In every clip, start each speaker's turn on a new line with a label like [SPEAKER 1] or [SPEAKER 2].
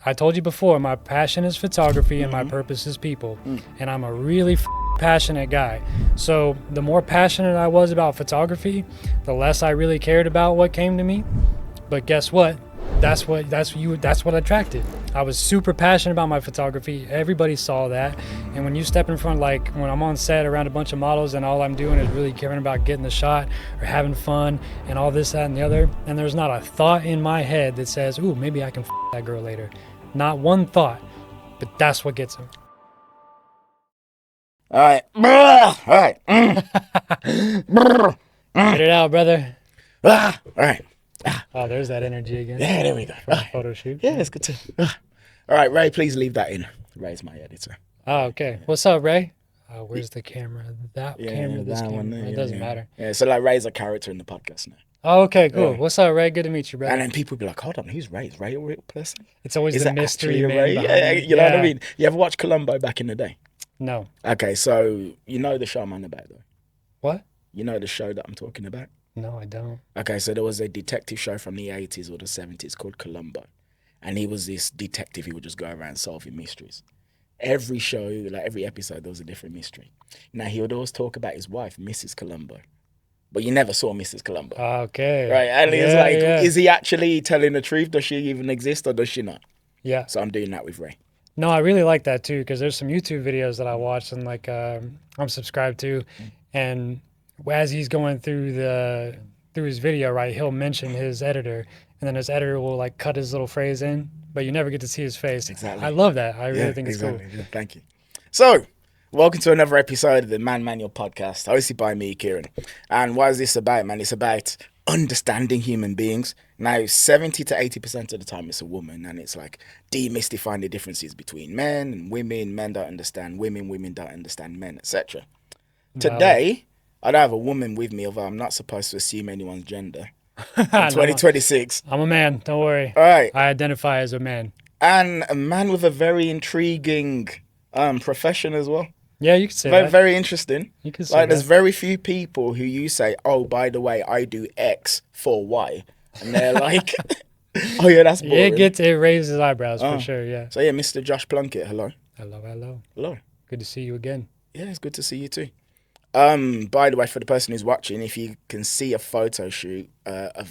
[SPEAKER 1] I told you before, my passion is photography and my purpose is people. And I'm a really passionate guy. So the more passionate I was about photography, the less I really cared about what came to me. But guess what? That's what attracted. I was super passionate about my photography. Everybody saw that. And when you step in front, like when I'm on set around a bunch of models and all I'm doing is really caring about getting the shot or having fun and all this, that, and the other, and there's not a thought in my head that says, ooh, maybe I can that girl later. Not one thought, but that's what gets them.
[SPEAKER 2] All right. All right.
[SPEAKER 1] Get it out, brother.
[SPEAKER 2] All right.
[SPEAKER 1] Oh, there's that energy again.
[SPEAKER 2] Yeah, there we go.
[SPEAKER 1] For the photo shoot.
[SPEAKER 2] Yeah, it's good to. All right, Ray, please leave that in. Ray's my editor.
[SPEAKER 1] Oh, okay. What's up, Ray? Where's the camera? That camera, this
[SPEAKER 2] that
[SPEAKER 1] camera.
[SPEAKER 2] one there,
[SPEAKER 1] It doesn't matter.
[SPEAKER 2] Yeah, so like Ray's a character in the podcast now.
[SPEAKER 1] Oh, okay, cool.
[SPEAKER 2] Yeah.
[SPEAKER 1] What's up, Ray? Good to meet you, brother.
[SPEAKER 2] And then people be like, hold on, who's Ray? Is Ray a real person?
[SPEAKER 1] It's always
[SPEAKER 2] Is
[SPEAKER 1] the
[SPEAKER 2] it
[SPEAKER 1] mystery
[SPEAKER 2] actually
[SPEAKER 1] man
[SPEAKER 2] Ray?
[SPEAKER 1] behind
[SPEAKER 2] Yeah,
[SPEAKER 1] it.
[SPEAKER 2] you know what I mean? You ever watch Columbo back in the day?
[SPEAKER 1] No.
[SPEAKER 2] Okay, so you know the show I'm on about though?
[SPEAKER 1] What?
[SPEAKER 2] You know the show that I'm talking about?
[SPEAKER 1] No, I don't.
[SPEAKER 2] Okay, so there was a detective show from the 80s or the 70s called Columbo. And he was this detective. He would just go around solving mysteries. Every show, like every episode, there was a different mystery. Now, he would always talk about his wife, Mrs. Columbo. But you never saw Mrs. Columbo.
[SPEAKER 1] Okay.
[SPEAKER 2] Right? And it's like, is he actually telling the truth? Does she even exist or does she not?
[SPEAKER 1] Yeah.
[SPEAKER 2] So I'm doing that with Ray.
[SPEAKER 1] No, I really like that too, because there's some YouTube videos that I watch and like I'm subscribed to, and as he's going through his video, right, he'll mention his editor, and then his editor will like cut his little phrase in, but you never get to see his face.
[SPEAKER 2] Exactly.
[SPEAKER 1] I love that. I really think it's cool.
[SPEAKER 2] Yeah, thank you. So, welcome to another episode of the Man Manual podcast, hosted by me, Kieran. And what is this about, man? It's about understanding human beings. Now, 70 to 80% of the time it's a woman, and it's like demystifying the differences between men and women. Men don't understand women, women don't understand men, etc. Today, I don't have a woman with me, although I'm not supposed to assume anyone's gender. In 2026.
[SPEAKER 1] I'm a man, don't worry.
[SPEAKER 2] All right.
[SPEAKER 1] I identify as a man.
[SPEAKER 2] And a man with a very intriguing profession as well.
[SPEAKER 1] Yeah, you could say
[SPEAKER 2] Very,
[SPEAKER 1] that.
[SPEAKER 2] very interesting.
[SPEAKER 1] You could say
[SPEAKER 2] like, there's
[SPEAKER 1] that.
[SPEAKER 2] very few people who you say, oh, by the way, I do X for Y. And they're like, oh, yeah, that's boring.
[SPEAKER 1] It raises eyebrows for sure, yeah.
[SPEAKER 2] So, yeah, Mr. Josh Plunkett, hello.
[SPEAKER 1] Hello.
[SPEAKER 2] Hello.
[SPEAKER 1] Good to see you again.
[SPEAKER 2] Yeah, it's good to see you too. By the way, for the person who's watching, if you can see a photo shoot, a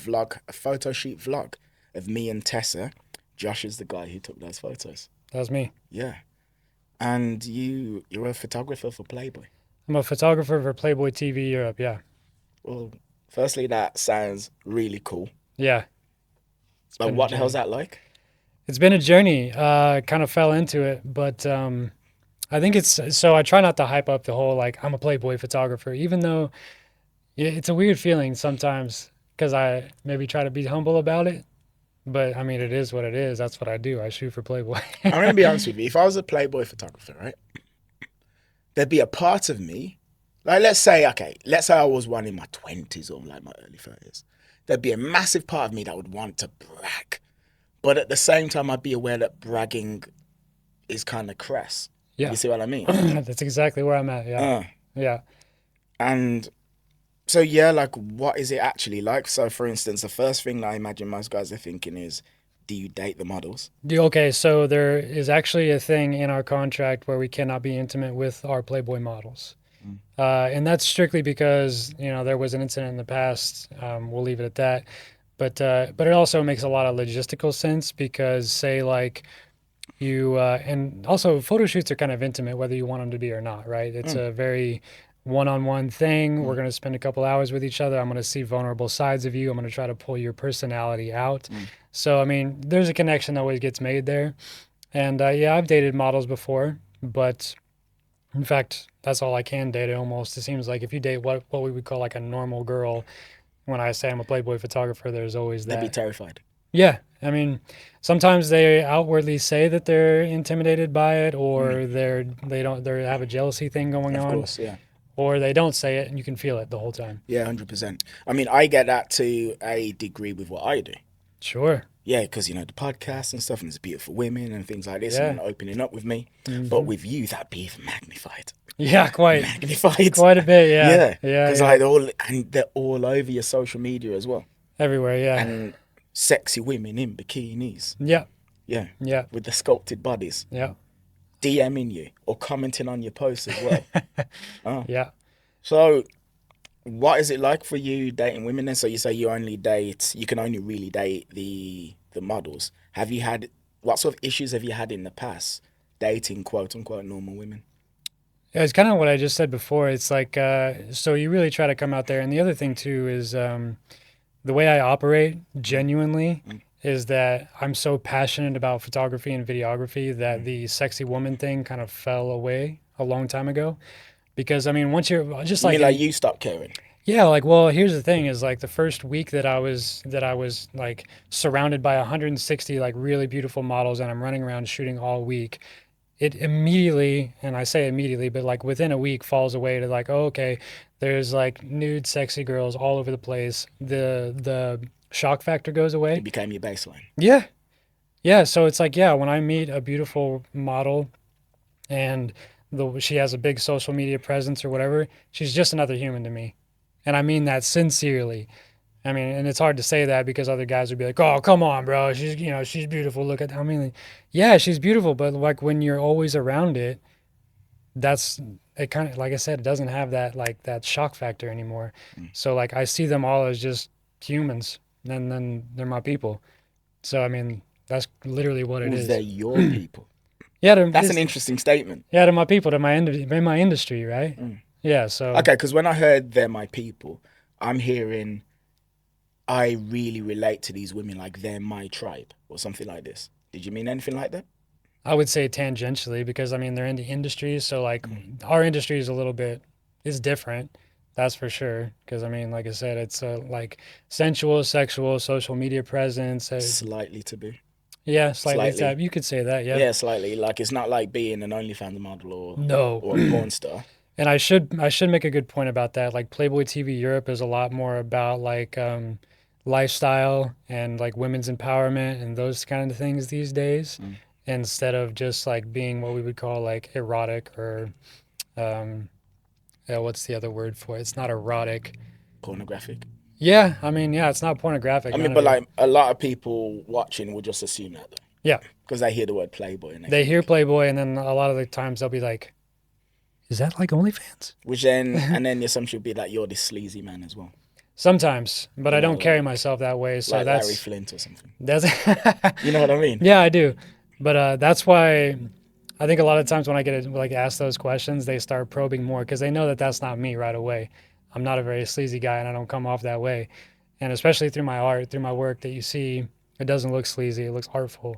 [SPEAKER 2] photo shoot vlog of me and Tessa, Josh is the guy who took those photos.
[SPEAKER 1] That was me.
[SPEAKER 2] Yeah. And you're a photographer for Playboy.
[SPEAKER 1] I'm a photographer for Playboy TV Europe, yeah.
[SPEAKER 2] Well, firstly, that sounds really cool.
[SPEAKER 1] Yeah.
[SPEAKER 2] Like, what the hell's that like?
[SPEAKER 1] It's been a journey. Kind of fell into it, but I think so I try not to hype up the whole, like, I'm a Playboy photographer, even though it's a weird feeling sometimes because I maybe try to be humble about it. But, I mean, it is what it is. That's what I do. I shoot for Playboy.
[SPEAKER 2] I'm going to be honest with you. If I was a Playboy photographer, right, there'd be a part of me, like, let's say I was one in my 20s or like my early 30s. There'd be a massive part of me that would want to brag. But at the same time, I'd be aware that bragging is kind of crass.
[SPEAKER 1] Yeah.
[SPEAKER 2] You see what I mean?
[SPEAKER 1] That's exactly where I'm at, yeah. Yeah.
[SPEAKER 2] And so, yeah, like, what is it actually like? So, for instance, the first thing that I imagine most guys are thinking is, do you date the models?
[SPEAKER 1] Okay, so there is actually a thing in our contract where we cannot be intimate with our Playboy models. And that's strictly because, there was an incident in the past. We'll leave it at that. But it also makes a lot of logistical sense because, say, like, you and also photo shoots are kind of intimate whether you want them to be or not, right? It's a very one-on-one thing. We're going to spend a couple hours with each other. I'm going to see vulnerable sides of you. I'm going to try to pull your personality out. So, I mean, there's a connection that always gets made there. And yeah, I've dated models before, but in fact, that's all I can date almost. It seems like if you date what we would call like a normal girl, when I say I'm a Playboy photographer, there's always that.
[SPEAKER 2] They'd be terrified.
[SPEAKER 1] Yeah. I mean, sometimes they outwardly say that they're intimidated by it, or they have a jealousy thing going on.
[SPEAKER 2] Of course, yeah.
[SPEAKER 1] Or they don't say it and you can feel it the whole time.
[SPEAKER 2] Yeah, 100%. I mean, I get that to a degree with what I do.
[SPEAKER 1] Sure.
[SPEAKER 2] Yeah, because, the podcast and stuff, and it's beautiful women and things like this, and opening up with me. But with you, that'd be even magnified.
[SPEAKER 1] Yeah, quite.
[SPEAKER 2] Magnified.
[SPEAKER 1] Quite a bit, yeah.
[SPEAKER 2] Yeah. Because they're all over your social media as well.
[SPEAKER 1] Everywhere, yeah.
[SPEAKER 2] And sexy women in bikinis.
[SPEAKER 1] Yeah.
[SPEAKER 2] Yeah.
[SPEAKER 1] Yeah.
[SPEAKER 2] With the sculpted bodies.
[SPEAKER 1] Yeah.
[SPEAKER 2] DMing you or commenting on your posts as well. Oh.
[SPEAKER 1] Yeah.
[SPEAKER 2] So what is it like for you dating women then? So you say you can only really date the models. Have you had, what sort of issues have you had in the past dating quote unquote normal women?
[SPEAKER 1] Yeah, it's kind of what I just said before. It's like, so you really try to come out there. And the other thing too is the way I operate genuinely
[SPEAKER 2] Mm.
[SPEAKER 1] is that I'm so passionate about photography and videography that the sexy woman thing kind of fell away a long time ago. Because I mean, once you're just
[SPEAKER 2] You
[SPEAKER 1] like
[SPEAKER 2] mean like
[SPEAKER 1] in,
[SPEAKER 2] you stopped caring?
[SPEAKER 1] yeah, like, well, here's the thing is like the first week that I was like surrounded by 160 like really beautiful models and I'm running around shooting all week. It immediately, and I say immediately, but like within a week falls away to like, oh, okay, there's like nude sexy girls all over the place. The shock factor goes
[SPEAKER 2] It
[SPEAKER 1] away.
[SPEAKER 2] became your baseline.
[SPEAKER 1] Yeah. Yeah, so it's like, yeah, when I meet a beautiful model and she has a big social media presence or whatever, she's just another human to me. And I mean that sincerely. I mean, and it's hard to say that because other guys would be like, "Oh, come on, bro. She's beautiful. Look at." I mean, like, yeah, she's beautiful, but like when you're always around it, that's it. Kind of like I said, it doesn't have that like that shock factor anymore.
[SPEAKER 2] Mm.
[SPEAKER 1] So like I see them all as just humans, and then they're my people. So I mean, that's literally what it
[SPEAKER 2] Was they
[SPEAKER 1] is.
[SPEAKER 2] your people?
[SPEAKER 1] Yeah,
[SPEAKER 2] That's an interesting statement.
[SPEAKER 1] yeah, to my people, to in my industry, right?
[SPEAKER 2] Mm.
[SPEAKER 1] Yeah. So
[SPEAKER 2] Okay, because when I heard they're my people, I'm hearing I really relate to these women like they're my tribe or something like this. Did you mean anything like that?
[SPEAKER 1] I would say tangentially because I mean they're in the industry, so like
[SPEAKER 2] Mm.
[SPEAKER 1] our industry is a little bit is different, that's for sure. Because I mean, like I said, it's like sensual, sexual, social media presence.
[SPEAKER 2] Slightly taboo.
[SPEAKER 1] Yeah, slightly
[SPEAKER 2] Slightly.
[SPEAKER 1] tab. You could say that. Yeah.
[SPEAKER 2] Yeah, slightly. Like it's not like being an OnlyFans model
[SPEAKER 1] No.
[SPEAKER 2] or a porn star.
[SPEAKER 1] And I should make a good point about that. Like Playboy TV Europe is a lot more about like lifestyle and like women's empowerment and those kind of things these days,
[SPEAKER 2] Mm.
[SPEAKER 1] instead of just like being what we would call like erotic or um, what's the other word for it? It's not erotic.
[SPEAKER 2] Pornographic.
[SPEAKER 1] Yeah, I mean, yeah, it's not pornographic.
[SPEAKER 2] I
[SPEAKER 1] None
[SPEAKER 2] mean,
[SPEAKER 1] of
[SPEAKER 2] but
[SPEAKER 1] it.
[SPEAKER 2] like a lot of people watching will just assume that though,
[SPEAKER 1] Yeah,
[SPEAKER 2] because they hear the word Playboy and they
[SPEAKER 1] they hear
[SPEAKER 2] think,
[SPEAKER 1] Playboy, and then a lot of the times they'll be like, "Is that like OnlyFans?"
[SPEAKER 2] which then and then the assumption would be that you're this sleazy man as well,
[SPEAKER 1] Sometimes, but
[SPEAKER 2] you
[SPEAKER 1] I
[SPEAKER 2] know,
[SPEAKER 1] don't carry myself that way. So
[SPEAKER 2] like Larry
[SPEAKER 1] that's
[SPEAKER 2] Flint or something.
[SPEAKER 1] that's
[SPEAKER 2] You know what I mean?
[SPEAKER 1] yeah, I do. But that's why I think a lot of times when I get like asked those questions, they start probing more because they know that that's not me right away. I'm not a very sleazy guy, and I don't come off that way. And especially through my art, through my work, that you see, it doesn't look sleazy. It looks artful.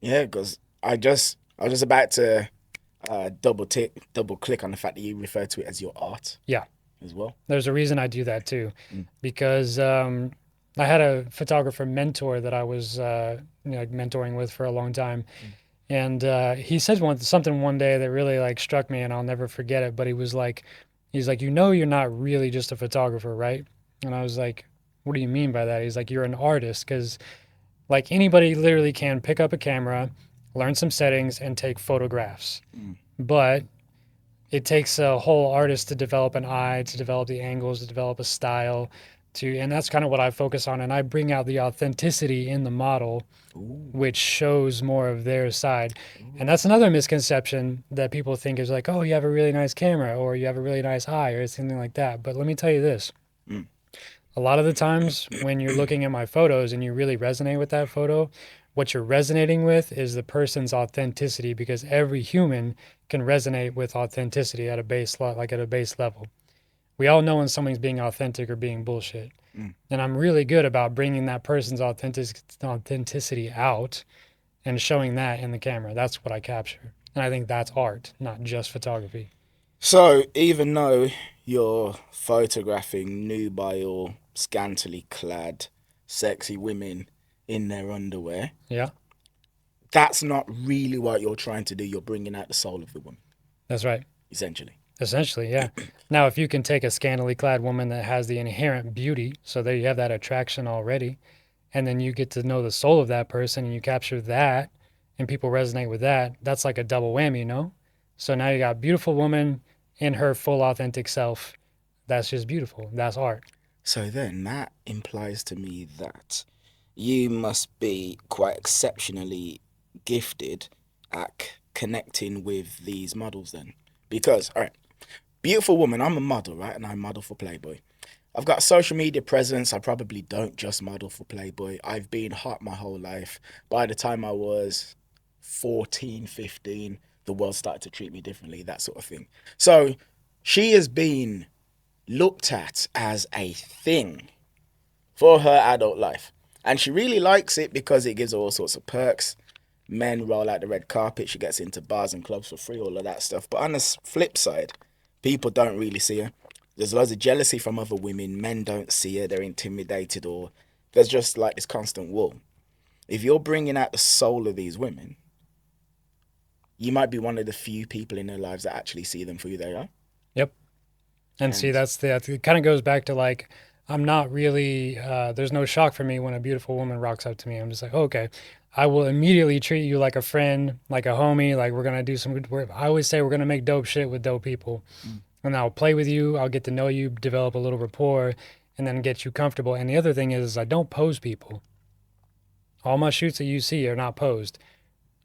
[SPEAKER 2] Yeah, because I was just about to double click on the fact that you refer to it as your art
[SPEAKER 1] Yeah,
[SPEAKER 2] as well.
[SPEAKER 1] there's a reason I do that too,
[SPEAKER 2] Mm.
[SPEAKER 1] because I had a photographer mentor that I was like mentoring with for a long time, and he said something one day that really like struck me, and I'll never forget it. But he's like, you're not really just a photographer, right? And I was like, what do you mean by that? He's like, you're an artist, because like anybody literally can pick up a camera, learn some settings, and take photographs.
[SPEAKER 2] Mm.
[SPEAKER 1] But it takes a whole artist to develop an eye, to develop the angles, to develop a style, and that's kind of what I focus on. And I bring out the authenticity in the model,
[SPEAKER 2] Ooh,
[SPEAKER 1] which shows more of their side.
[SPEAKER 2] ooh.
[SPEAKER 1] And that's another misconception that people think is like, oh, you have a really nice camera or you have a really nice eye or something like that. But let me tell you this.
[SPEAKER 2] Mm.
[SPEAKER 1] A lot of the times when you're looking at my photos and you really resonate with that photo, what you're resonating with is the person's authenticity because every human can resonate with authenticity at a like at a base level. We all know when something's being authentic or being bullshit.
[SPEAKER 2] Mm.
[SPEAKER 1] And I'm really good about bringing that person's authenticity out and showing that in the camera. That's what I capture. And I think that's art, not just photography.
[SPEAKER 2] So even though you're photographing nubile, scantily clad, sexy women in their underwear,
[SPEAKER 1] Yeah,
[SPEAKER 2] that's not really what you're trying to do. You're bringing out the soul of the woman,
[SPEAKER 1] that's right.
[SPEAKER 2] essentially.
[SPEAKER 1] Essentially, yeah. Now, if you can take a scantily clad woman that has the inherent beauty, so there you have that attraction already, and then you get to know the soul of that person and you capture that and people resonate with that, that's like a double whammy, you know? So now you got a beautiful woman in her full authentic self. That's just beautiful. That's art.
[SPEAKER 2] So then that implies to me that you must be quite exceptionally gifted at connecting with these models then? Because, all right, beautiful woman, I'm a model, right? And I model for Playboy. I've got a social media presence. I probably don't just model for Playboy. I've been hot my whole life. By the time I was 14, 15, the world started to treat me differently, that sort of thing. So she has been looked at as a thing for her adult life. And she really likes it because it gives her all sorts of perks. Men roll out the red carpet. She gets into bars and clubs for free, all of that stuff. But on the flip side, people don't really see her. There's loads of jealousy from other women. Men don't see her. They're intimidated, or there's just like this constant wall. If you're bringing out the soul of these women, you might be one of the few people in their lives that actually see them for who they are.
[SPEAKER 1] Yep. And see, it kind of goes back to like, I'm not really, there's no shock for me when a beautiful woman rocks up to me. I'm just like, oh, okay, I will immediately treat you like a friend, like a homie, like we're going to do some good work. I always say we're going to make dope shit with dope people. And I'll play with you, I'll get to know you, develop a little rapport, and then get you comfortable. And the other thing is I don't pose people. All my shoots that you see are not posed.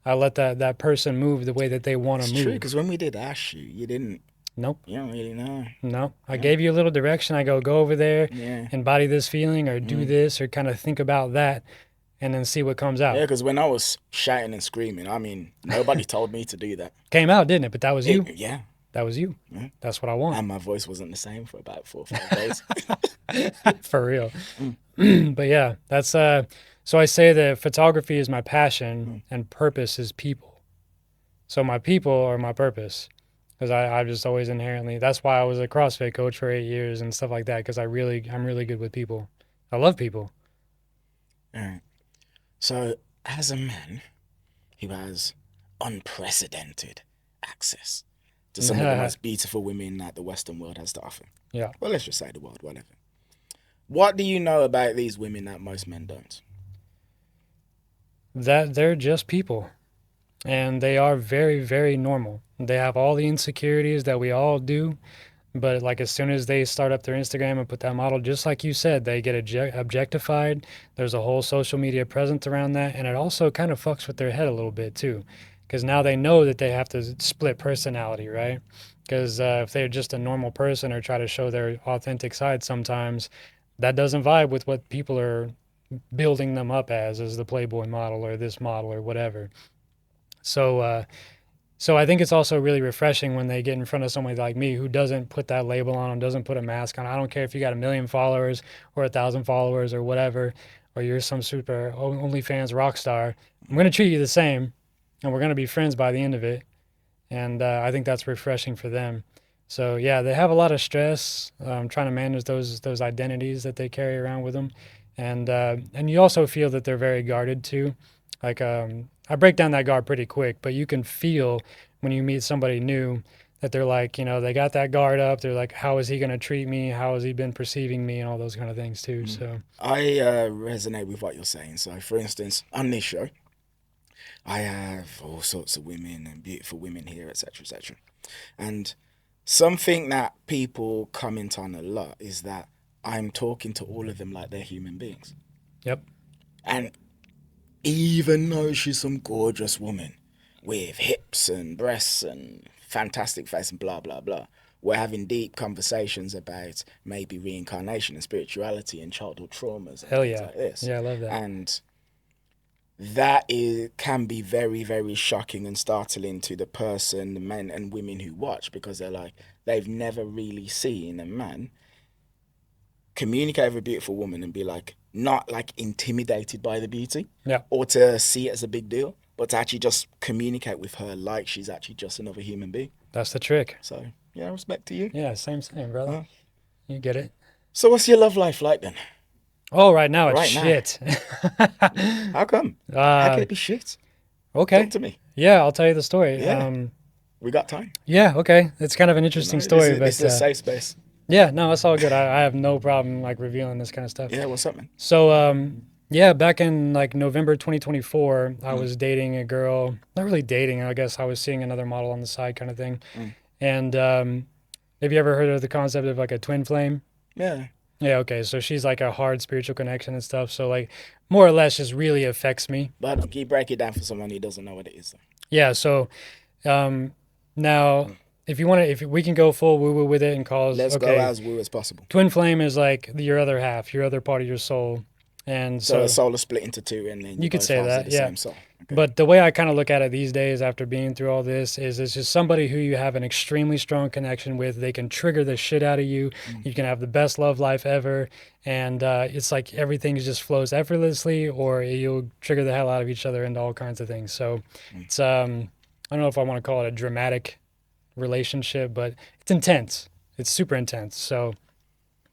[SPEAKER 1] I let that person move the way that they want to move.
[SPEAKER 2] It's true, because when we did our shoot, you didn't.
[SPEAKER 1] Nope.
[SPEAKER 2] You don't really know.
[SPEAKER 1] No. I gave you a little direction. I go over there,
[SPEAKER 2] Yeah.
[SPEAKER 1] embody this feeling, or do this, or kind of think about that, and then see what comes out.
[SPEAKER 2] Yeah, because when I was shouting and screaming, I mean, nobody told me to do that.
[SPEAKER 1] Came out, didn't it? But that was you.
[SPEAKER 2] Yeah.
[SPEAKER 1] That was you.
[SPEAKER 2] Yeah.
[SPEAKER 1] That's what I want.
[SPEAKER 2] And my voice wasn't the same for about 4 or 5 days.
[SPEAKER 1] For real. But yeah, that's so I say that photography is my passion and purpose is people. So my people are my purpose. Because I just always inherently, that's why I was a CrossFit coach for 8 years and stuff like that, because I'm really good with people. I love people.
[SPEAKER 2] All right. So as a man who has unprecedented access to some of the most beautiful women that the Western world has to offer.
[SPEAKER 1] Yeah.
[SPEAKER 2] Well, let's just say the world, whatever. What do you know about these women that most men don't?
[SPEAKER 1] That they're just people. And they are very, very normal. They have all the insecurities that we all do. But like as soon as they start up their Instagram and put that model, just like you said, they get objectified. There's a whole social media presence around that. And it also kind of fucks with their head a little bit too. Because now they know that they have to split personality, right? Because if they're just a normal person or try to show their authentic side sometimes, that doesn't vibe with what people are building them up as the Playboy model or this model or whatever. So I think it's also really refreshing when they get in front of somebody like me who doesn't put that label on them, doesn't put a mask on. I don't care if you got 1 million followers or 1,000 followers or whatever, or you're some super OnlyFans rock star. I'm going to treat you the same, and we're going to be friends by the end of it. And I think that's refreshing for them. So yeah, they have a lot of stress trying to manage those identities that they carry around with them, and you also feel that they're very guarded too. Like I break down that guard pretty quick, but you can feel when you meet somebody new that they're like, they got that guard up. They're like, how is he going to treat me? How has he been perceiving me? And all those kind of things too. So
[SPEAKER 2] I resonate with what you're saying. So for instance, on this show, I have all sorts of women and beautiful women here, etc., etc. And something that people comment on a lot is that I'm talking to all of them like they're human beings.
[SPEAKER 1] Yep.
[SPEAKER 2] And even though she's some gorgeous woman with hips and breasts and fantastic face and blah, blah, blah, we're having deep conversations about maybe reincarnation and spirituality and childhood traumas and
[SPEAKER 1] Hell
[SPEAKER 2] things
[SPEAKER 1] yeah.
[SPEAKER 2] like this.
[SPEAKER 1] Yeah, I love that.
[SPEAKER 2] And that can be very, very shocking and startling to the person, the men and women who watch, because they're like, they've never really seen a man communicate with a beautiful woman and be like, not like intimidated by the beauty,
[SPEAKER 1] Yeah.
[SPEAKER 2] or to see it as a big deal, but to actually just communicate with her like she's actually just another human being.
[SPEAKER 1] That's the trick.
[SPEAKER 2] So yeah, respect to you.
[SPEAKER 1] Yeah, same, brother. You get it.
[SPEAKER 2] So what's your love life like then?
[SPEAKER 1] Oh, right now it's
[SPEAKER 2] Right now.
[SPEAKER 1] shit.
[SPEAKER 2] How come? How can it be shit?
[SPEAKER 1] Okay.
[SPEAKER 2] Talk to me.
[SPEAKER 1] Yeah, I'll tell you the story.
[SPEAKER 2] Yeah. We got time.
[SPEAKER 1] Yeah, okay. It's kind of an interesting story.
[SPEAKER 2] This is a safe space.
[SPEAKER 1] Yeah, no, it's all good. I have no problem like revealing this kind of stuff.
[SPEAKER 2] Yeah, what's up, man?
[SPEAKER 1] So, yeah, back in like November 2024, I was dating a girl, not really dating, I guess I was seeing another model on the side kind of thing. And have you ever heard of the concept of like a twin flame?
[SPEAKER 2] Yeah.
[SPEAKER 1] Yeah, okay. So she's like a hard spiritual connection and stuff. So like more or less just really affects me.
[SPEAKER 2] But can you break it down for someone who doesn't know what it is?
[SPEAKER 1] Yeah, so um now if you want to if we can go full woo woo with it and cause
[SPEAKER 2] Let's go
[SPEAKER 1] okay,
[SPEAKER 2] as woo as possible.
[SPEAKER 1] twin flame is like your other half, your other part of your soul. And
[SPEAKER 2] So a
[SPEAKER 1] so
[SPEAKER 2] soul is split into two, and then you
[SPEAKER 1] you could
[SPEAKER 2] both
[SPEAKER 1] say
[SPEAKER 2] halves of
[SPEAKER 1] that,
[SPEAKER 2] the
[SPEAKER 1] yeah.
[SPEAKER 2] same soul. Okay.
[SPEAKER 1] But the way I kind of look at it these days after being through all this is it's just somebody who you have an extremely strong connection with. They can trigger the shit out of you. You can have the best love life ever. And it's like everything just flows effortlessly, or you'll trigger the hell out of each other into all kinds of things. So it's, I don't know if I want to call it a dramatic relationship, but it's intense. It's super intense. So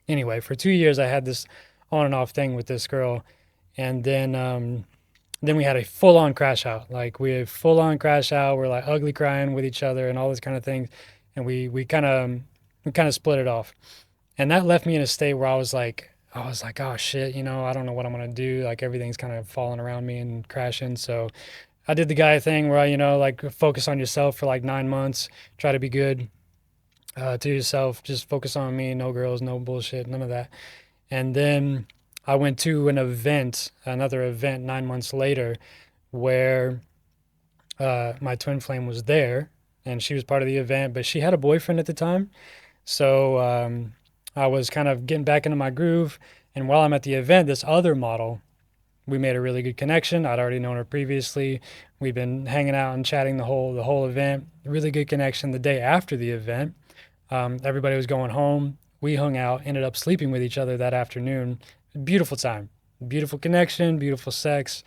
[SPEAKER 1] anyway, for 2 years, I had this on and off thing with this girl. And then we had a full on crash out. Like we had full on crash out. We're like ugly crying with each other and all this kind of things. And we kind of split it off. And that left me in a state where I was like, oh shit, I don't know what I'm gonna do. Like everything's kind of falling around me and crashing. So I did the guy thing where like focus on yourself for like 9 months, try to be good to yourself, just focus on me, no girls, no bullshit, none of that. And then I went to another event 9 months later, where my twin flame was there, and she was part of the event, but she had a boyfriend at the time. So I was kind of getting back into my groove. And while I'm at the event, this other model, we made a really good connection. I'd already known her previously. We've been hanging out and chatting the whole event. Really good connection. The day after the event, everybody was going home. We hung out, ended up sleeping with each other that afternoon. Beautiful time, beautiful connection, beautiful sex,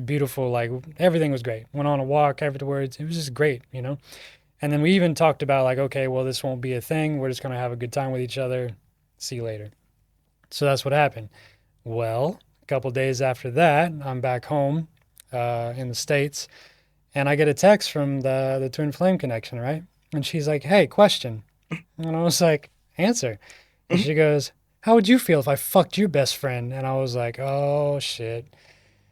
[SPEAKER 1] beautiful, like everything was great. Went on a walk afterwards. It was just great. And then we even talked about like, okay, well, this won't be a thing. We're just gonna have a good time with each other. See you later. So that's what happened. Well, a couple days after that, I'm back home in the States, and I get a text from the twin flame connection, right? And she's like, "Hey, question." And I was like, "Answer." And she goes, "How would you feel if I fucked your best friend?" And I was like, "Oh shit."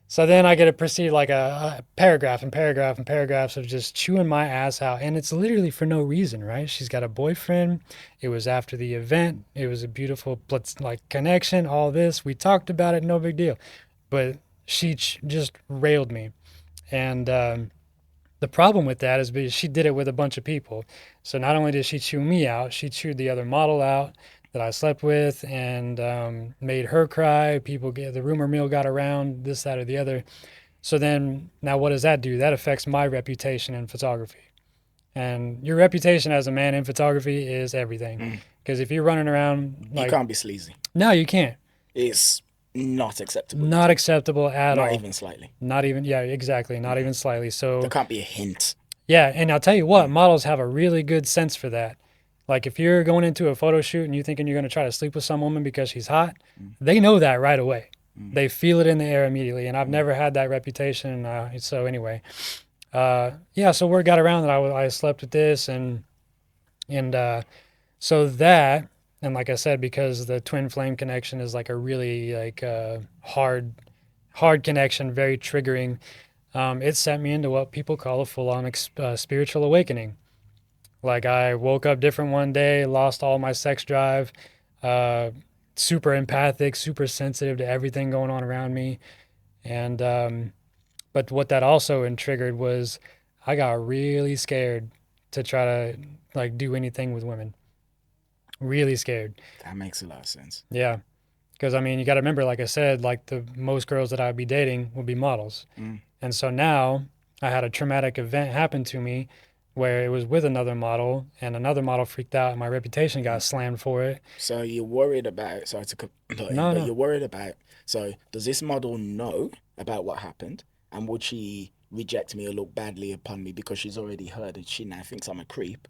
[SPEAKER 1] So then I get to proceed like a paragraph and paragraph and paragraphs of just chewing my ass out. And it's literally for no reason, right? She's got a boyfriend. It was after the event. It was a beautiful like connection, all this. We talked about it, no big deal. But she just railed me. And the problem with that is because she did it with a bunch of people. So not only did she chew me out, she chewed the other model out that I slept with, and made her cry. The rumor mill got around, this, that, or the other. So then now what does that do? That affects my reputation in photography. And your reputation as a man in photography is everything. Because if you're running around
[SPEAKER 2] You can't be sleazy.
[SPEAKER 1] no, you can't.
[SPEAKER 2] It's not acceptable.
[SPEAKER 1] Not acceptable at all.
[SPEAKER 2] Not even slightly.
[SPEAKER 1] Not even, yeah, exactly. Not even slightly. So
[SPEAKER 2] There can't be a hint.
[SPEAKER 1] yeah, and I'll tell you what, models have a really good sense for that. Like if you're going into a photo shoot and you thinking you're going to try to sleep with some woman because she's hot, they know that right away. They feel it in the air immediately. And I've never had that reputation. So anyway, yeah, so word got around that I slept with this, and so that, and like I said, because the twin flame connection is like a really like hard connection, very triggering. It sent me into what people call a full-on spiritual awakening. Like I woke up different one day, lost all my sex drive, uh, super empathic, super sensitive to everything going on around me. And but what that also triggered was I got really scared to try to like do anything with women. Really scared.
[SPEAKER 2] That makes a lot of sense.
[SPEAKER 1] Yeah. Because I mean, you got to remember, like I said, like the most girls that I'd be dating would be models. And so now I had a traumatic event happen to me where it was with another model, and another model freaked out and my reputation got slammed for it.
[SPEAKER 2] So you're worried about, sorry to cut in,
[SPEAKER 1] No,
[SPEAKER 2] but
[SPEAKER 1] no.
[SPEAKER 2] you're worried about, so does this model know about what happened? And would she reject me or look badly upon me because she's already heard and she now thinks I'm a creep?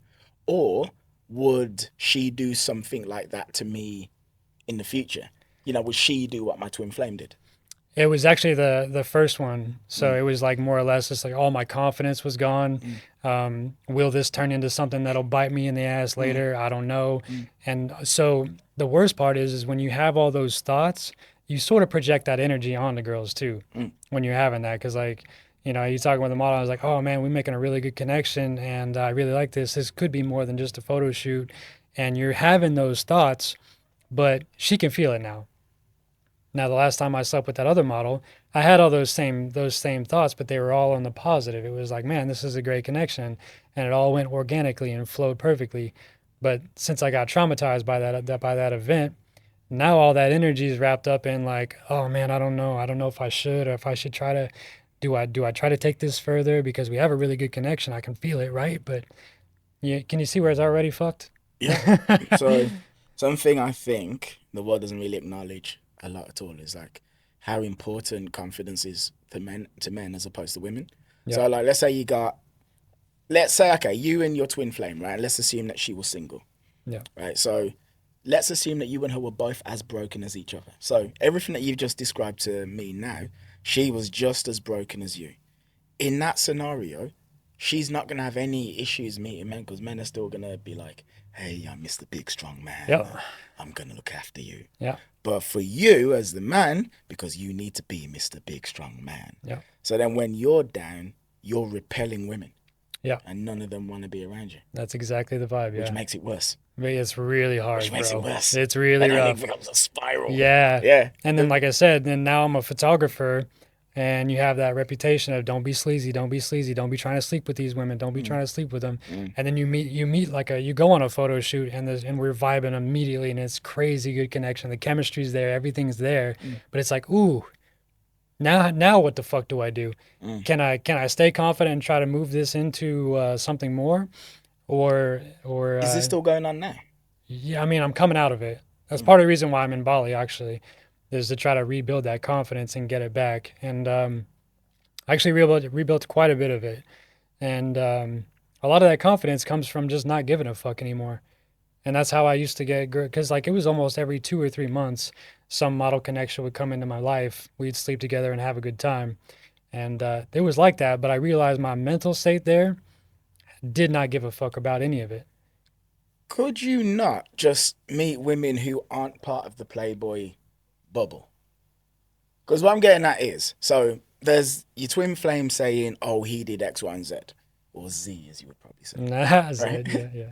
[SPEAKER 2] Or would she do something like that to me in the future? Would she do what my twin flame did?
[SPEAKER 1] It was actually the first one. So it was like more or less just like all my confidence was gone. Will this turn into something that'll bite me in the ass later? I don't know. And so the worst part is when you have all those thoughts, you sort of project that energy on the girls too when you're having that. Because like, you're talking with the model, I was like, oh man, we're making a really good connection and I really like this. This could be more than just a photo shoot. And you're having those thoughts, but she can feel it now. Now, the last time I slept with that other model, I had all those same thoughts, but they were all on the positive. It was like, man, this is a great connection, and it all went organically and flowed perfectly. But since I got traumatized by that event, now all that energy is wrapped up in like, oh man, I don't know if I should, or if I should try to, do I try to take this further because we have a really good connection. I can feel it, right? But can you see where it's already fucked?
[SPEAKER 2] Yeah. So something I think the world doesn't really acknowledge a lot at all is like how important confidence is to men as opposed to women.
[SPEAKER 1] Yeah.
[SPEAKER 2] So like let's say okay, you and your twin flame, right? Let's assume that she was single.
[SPEAKER 1] Yeah.
[SPEAKER 2] Right. So let's assume that you and her were both as broken as each other. So everything that you've just described to me now, she was just as broken as you. In that scenario, she's not gonna have any issues meeting men because men are still gonna be like, "Hey, I'm Mr. Big Strong Man.
[SPEAKER 1] Yeah.
[SPEAKER 2] I'm gonna look after you."
[SPEAKER 1] Yeah.
[SPEAKER 2] But for you as the man, because you need to be Mr. Big Strong Man.
[SPEAKER 1] Yeah.
[SPEAKER 2] So then when you're down, you're repelling women.
[SPEAKER 1] Yeah.
[SPEAKER 2] And none of them want to be around you.
[SPEAKER 1] That's exactly the vibe.
[SPEAKER 2] Which
[SPEAKER 1] Yeah.
[SPEAKER 2] makes it worse.
[SPEAKER 1] It's really hard,
[SPEAKER 2] Which makes
[SPEAKER 1] bro.
[SPEAKER 2] it worse.
[SPEAKER 1] It's really
[SPEAKER 2] And then
[SPEAKER 1] rough.
[SPEAKER 2] it becomes a spiral.
[SPEAKER 1] Yeah.
[SPEAKER 2] Yeah.
[SPEAKER 1] And then, like I said, then now I'm a photographer, and you have that reputation of don't be sleazy, don't be sleazy, don't be trying to sleep with these women, don't be trying to sleep with them. And then you meet like you go on a photo shoot, and we're vibing immediately, and it's crazy good connection. The chemistry's there, everything's there, but it's like, ooh, now what the fuck do I do? Can I stay confident and try to move this into something more, or
[SPEAKER 2] Is this still going on now?
[SPEAKER 1] yeah, I mean, I'm coming out of it. That's part of the reason why I'm in Bali, actually, is to try to rebuild that confidence and get it back. And I actually rebuilt quite a bit of it. And a lot of that confidence comes from just not giving a fuck anymore. And that's how I used to get, because like it was almost every 2 or 3 months, some model connection would come into my life. We'd sleep together and have a good time. And it was like that. But I realized my mental state there did not give a fuck about any of it.
[SPEAKER 2] Could you not just meet women who aren't part of the Playboy bubble? Because what I'm getting at is, so there's your twin flame saying, oh, he did X, Y, and Z. Or Z, as you would probably say.
[SPEAKER 1] Yeah.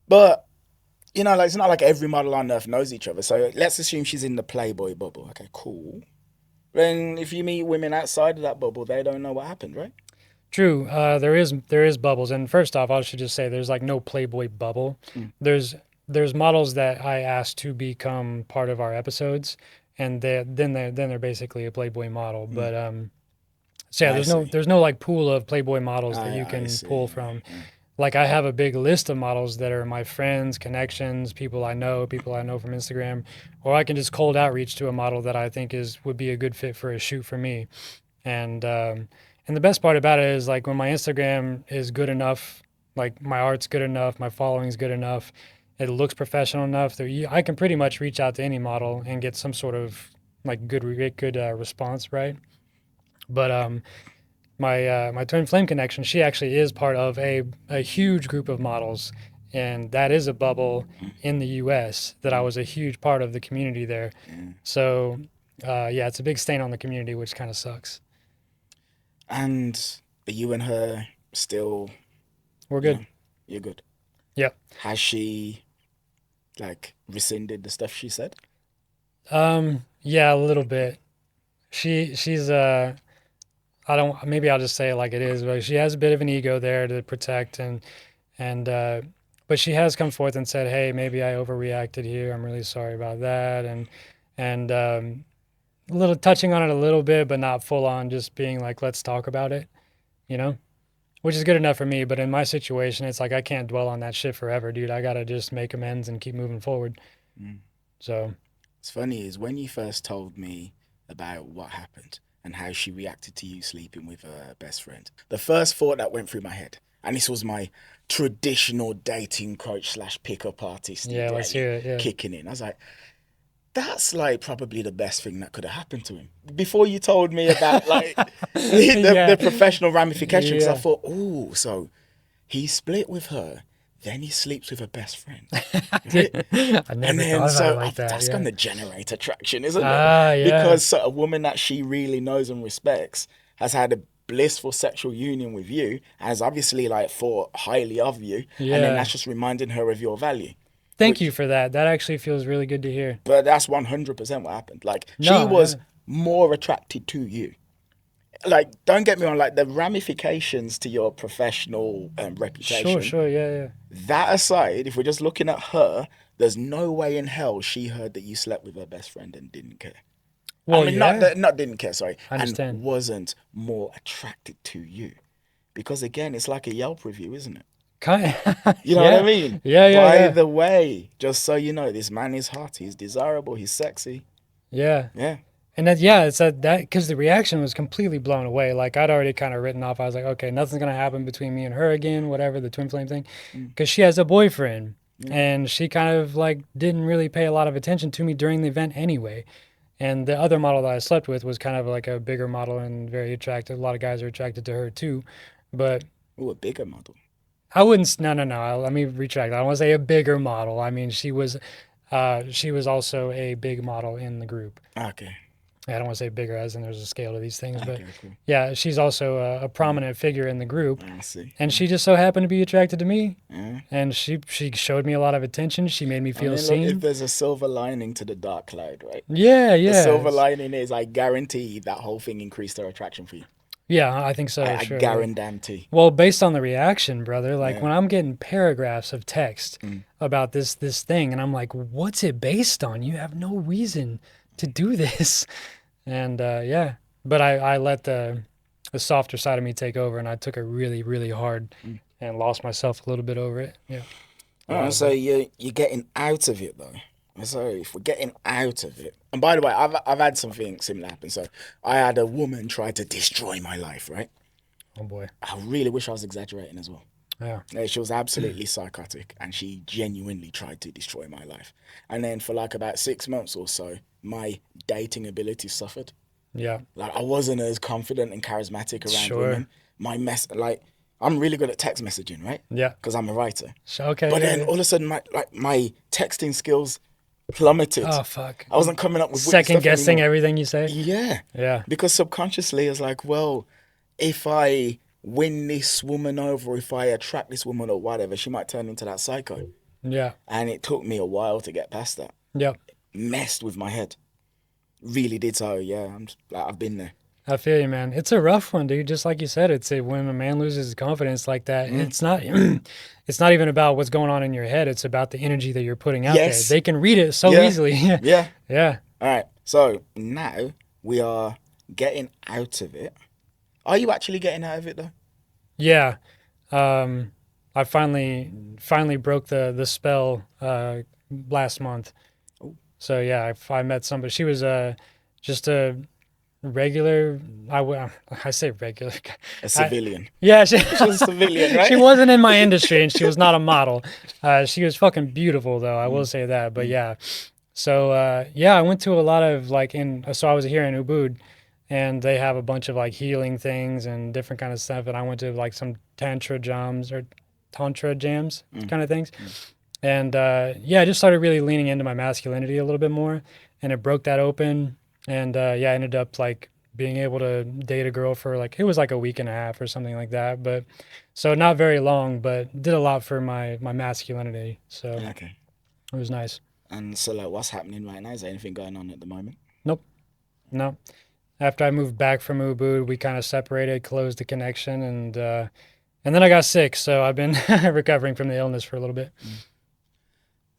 [SPEAKER 2] But, you know, like it's not like every model on earth knows each other. So let's assume she's in the Playboy bubble. Okay, cool. Then if you meet women outside of that bubble, they don't know what happened, right?
[SPEAKER 1] True. There is bubbles, and first off, I should just say there's like no Playboy bubble. There's models that I asked to become part of our episodes, and then they're basically a Playboy model. But so yeah,
[SPEAKER 2] I see.
[SPEAKER 1] there's no like pool of Playboy models that you
[SPEAKER 2] I
[SPEAKER 1] can
[SPEAKER 2] see.
[SPEAKER 1] pull from. Like I have a big list of models that are my friends, connections, people I know from Instagram, or I can just cold outreach to a model that I think would be a good fit for a shoot for me. And the best part about it is like when my Instagram is good enough, like my art's good enough, my following's good enough, it looks professional enough that I can pretty much reach out to any model and get some sort of like good response, right? But my twin flame connection, she actually is part of a huge group of models, and that is a bubble in the U.S. that I was a huge part of the community there. So yeah, it's a big stain on the community, which kind of sucks.
[SPEAKER 2] And are you and her still?
[SPEAKER 1] We're good.
[SPEAKER 2] You're good.
[SPEAKER 1] Yeah.
[SPEAKER 2] Has she like rescinded the stuff she said?
[SPEAKER 1] Yeah, a little bit. She's I don't, maybe I'll just say it like it is, but she has a bit of an ego there to protect, and but she has come forth and said, hey, maybe I overreacted here. I'm really sorry about that. And a little touching on it a little bit, but not full on, just being like, let's talk about it, you know? Which is good enough for me, but in my situation, it's like I can't dwell on that shit forever, dude. I gotta just make amends and keep moving forward. So
[SPEAKER 2] It's funny is when you first told me about what happened and how she reacted to you sleeping with her best friend, the first thought that went through my head, and this was my traditional dating coach / pickup artist,
[SPEAKER 1] yeah, let's hear it. Yeah.
[SPEAKER 2] kicking in. I was like, that's like probably the best thing that could have happened to him. Before you told me about like the professional ramifications, because I thought, oh, so he split with her, then he sleeps with her best friend. Right?
[SPEAKER 1] I never thought about it like that.
[SPEAKER 2] That's
[SPEAKER 1] Yeah.
[SPEAKER 2] going to generate attraction, isn't it?
[SPEAKER 1] Yeah.
[SPEAKER 2] Because a woman that she really knows and respects has had a blissful sexual union with you, has obviously like thought highly of you, and then that's just reminding her of your value.
[SPEAKER 1] Thank you for that. That actually feels really good to hear.
[SPEAKER 2] But that's 100% what happened. Like, she
[SPEAKER 1] No,
[SPEAKER 2] was
[SPEAKER 1] yeah.
[SPEAKER 2] more attracted to you. Like, don't get me wrong, like, the ramifications to your professional reputation,
[SPEAKER 1] Sure, yeah.
[SPEAKER 2] that aside, if we're just looking at her, there's no way in hell she heard that you slept with her best friend and didn't care.
[SPEAKER 1] Well,
[SPEAKER 2] I mean,
[SPEAKER 1] yeah,
[SPEAKER 2] not didn't care, sorry,
[SPEAKER 1] I
[SPEAKER 2] and
[SPEAKER 1] understand.
[SPEAKER 2] wasn't more attracted to you. Because again, it's like a Yelp review, isn't it?
[SPEAKER 1] Kind
[SPEAKER 2] You know what I
[SPEAKER 1] yeah,
[SPEAKER 2] mean? By
[SPEAKER 1] yeah.
[SPEAKER 2] the way, just so you know, this man is hot, he's desirable, he's sexy.
[SPEAKER 1] Yeah.
[SPEAKER 2] Yeah.
[SPEAKER 1] And that, yeah, it's that because the reaction was completely blown away. Like I'd already kind of written off. I was like, okay, nothing's gonna happen between me and her again, whatever the twin flame thing,
[SPEAKER 2] Mm.
[SPEAKER 1] because she has a boyfriend,
[SPEAKER 2] Yeah.
[SPEAKER 1] and she kind of like didn't really pay a lot of attention to me during the event anyway. And the other model that I slept with was kind of like a bigger model and very attractive. A lot of guys are attracted to her too, but
[SPEAKER 2] Ooh, a bigger model.
[SPEAKER 1] I wouldn't. No. Let me retract. I don't want to say a bigger model. I mean, she was also a big model in the group.
[SPEAKER 2] Okay.
[SPEAKER 1] I don't want to say bigger as in there's a scale to these things, but
[SPEAKER 2] Okay, cool.
[SPEAKER 1] yeah, she's also a prominent figure in the group,
[SPEAKER 2] I see.
[SPEAKER 1] and she just so happened to be attracted to me,
[SPEAKER 2] Yeah.
[SPEAKER 1] and she showed me a lot of attention. She made me
[SPEAKER 2] I
[SPEAKER 1] feel
[SPEAKER 2] mean, look, if
[SPEAKER 1] seen.
[SPEAKER 2] there's a silver lining to the dark cloud, right?
[SPEAKER 1] Yeah,
[SPEAKER 2] The silver
[SPEAKER 1] it's-
[SPEAKER 2] lining is, I guarantee that whole thing increased her attraction for you.
[SPEAKER 1] yeah, I think so.
[SPEAKER 2] I
[SPEAKER 1] Sure.
[SPEAKER 2] guarantee.
[SPEAKER 1] Well, based on the reaction, brother, like
[SPEAKER 2] Yeah.
[SPEAKER 1] when I'm getting paragraphs of text
[SPEAKER 2] Mm.
[SPEAKER 1] about this thing, and I'm like, what's it based on? You have no reason to do this. And yeah, but I let the softer side of me take over, and I took it really, really hard,
[SPEAKER 2] Mm.
[SPEAKER 1] and lost myself a little bit over it. Yeah.
[SPEAKER 2] So you're getting out of it though. So if we're getting out of it, and by the way, I've had something similar happen. So I had a woman try to destroy my life, right?
[SPEAKER 1] Oh boy.
[SPEAKER 2] I really wish I was exaggerating as well.
[SPEAKER 1] Yeah.
[SPEAKER 2] She was absolutely psychotic, and she genuinely tried to destroy my life. And then for like about 6 months or so, my dating ability suffered.
[SPEAKER 1] Yeah.
[SPEAKER 2] Like, I wasn't as confident and charismatic around
[SPEAKER 1] Sure.
[SPEAKER 2] women. Like, I'm really good at text messaging, right?
[SPEAKER 1] Yeah.
[SPEAKER 2] Because I'm a writer.
[SPEAKER 1] Okay.
[SPEAKER 2] But
[SPEAKER 1] yeah,
[SPEAKER 2] then
[SPEAKER 1] yeah.
[SPEAKER 2] all of a sudden, my texting skills plummeted.
[SPEAKER 1] Oh fuck.
[SPEAKER 2] I wasn't coming up with witty
[SPEAKER 1] Second
[SPEAKER 2] stuff
[SPEAKER 1] guessing
[SPEAKER 2] anymore.
[SPEAKER 1] everything you say.
[SPEAKER 2] Yeah,
[SPEAKER 1] Yeah.
[SPEAKER 2] because subconsciously, it's like, well, if I win this woman over, or if I attract this woman or whatever, she might turn into that psycho.
[SPEAKER 1] Yeah.
[SPEAKER 2] And it took me a while to get past that.
[SPEAKER 1] Yep.
[SPEAKER 2] Messed with my head. Really did. So yeah, I've been there.
[SPEAKER 1] I feel you, man. It's a rough one, dude. Just like you said, it's when a man loses his confidence like that. It's not. It's not even about what's going on in your head. It's about the energy that you're putting out
[SPEAKER 2] Yes.
[SPEAKER 1] there. They can read it so
[SPEAKER 2] Yeah.
[SPEAKER 1] easily.
[SPEAKER 2] Yeah.
[SPEAKER 1] Yeah.
[SPEAKER 2] All right. So now we are getting out of it. Are you actually getting out of it though?
[SPEAKER 1] Yeah. I finally broke the spell last month.
[SPEAKER 2] Oh.
[SPEAKER 1] So yeah, I met somebody. She was just a regular. I say regular.
[SPEAKER 2] A civilian.
[SPEAKER 1] Yeah,
[SPEAKER 2] She was a civilian, right?
[SPEAKER 1] she wasn't in my industry, and she was not a model. She was fucking beautiful, though. I will say that. But yeah, so yeah, I went to a lot of so I was here in Ubud, and they have a bunch of like healing things and different kind of stuff. And I went to like some tantra jams kind of things. And yeah, I just started really leaning into my masculinity a little bit more, and it broke that open. And yeah, I ended up like being able to date a girl for like, it was like a week and a half or something like that. But so not very long, but did a lot for my masculinity. So
[SPEAKER 2] Okay.
[SPEAKER 1] it was nice.
[SPEAKER 2] And so, like, what's happening right now? Is there anything going on at the moment?
[SPEAKER 1] No. After I moved back from Ubud, we kind of separated, closed the connection, and then I got sick. So I've been recovering from the illness for a little bit.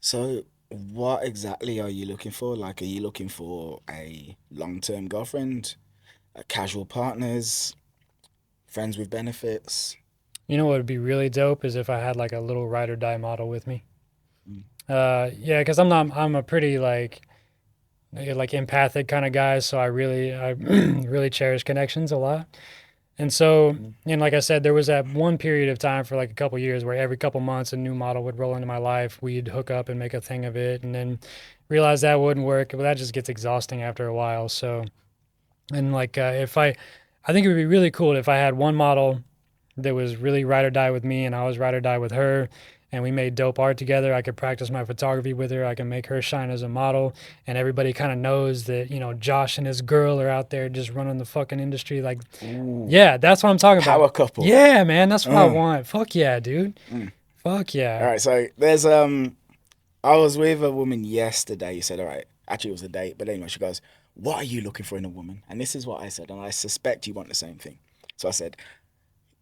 [SPEAKER 2] So, what exactly are you looking for? Like, are you looking for a long-term girlfriend, casual partners, friends with benefits?
[SPEAKER 1] You know what would be really dope is if I had like a little ride or die model with me. Yeah, because I'm a pretty like empathic kind of guy, so I really cherish connections a lot. And so, and like I said, there was that one period of time for like a couple years where every couple months a new model would roll into my life. We'd hook up and make a thing of it, and then realize that wouldn't work. But that just gets exhausting after a while. So, and like I think it would be really cool if I had one model that was really ride or die with me, and I was ride or die with her, and we made dope art together. I could practice my photography with her. I can make her shine as a model, and everybody kind of knows that, you know, Josh and his girl are out there just running the fucking industry. Like, yeah, that's what I'm talking about.
[SPEAKER 2] Power couple.
[SPEAKER 1] Yeah, man, that's what I want. Fuck yeah, dude.
[SPEAKER 2] Mm.
[SPEAKER 1] Fuck yeah.
[SPEAKER 2] All right, so there's I I was with a woman yesterday. You said, all right, actually it was a date, but anyway, she goes, what are you looking for in a woman? And this is what I said, and I suspect you want the same thing. So I said,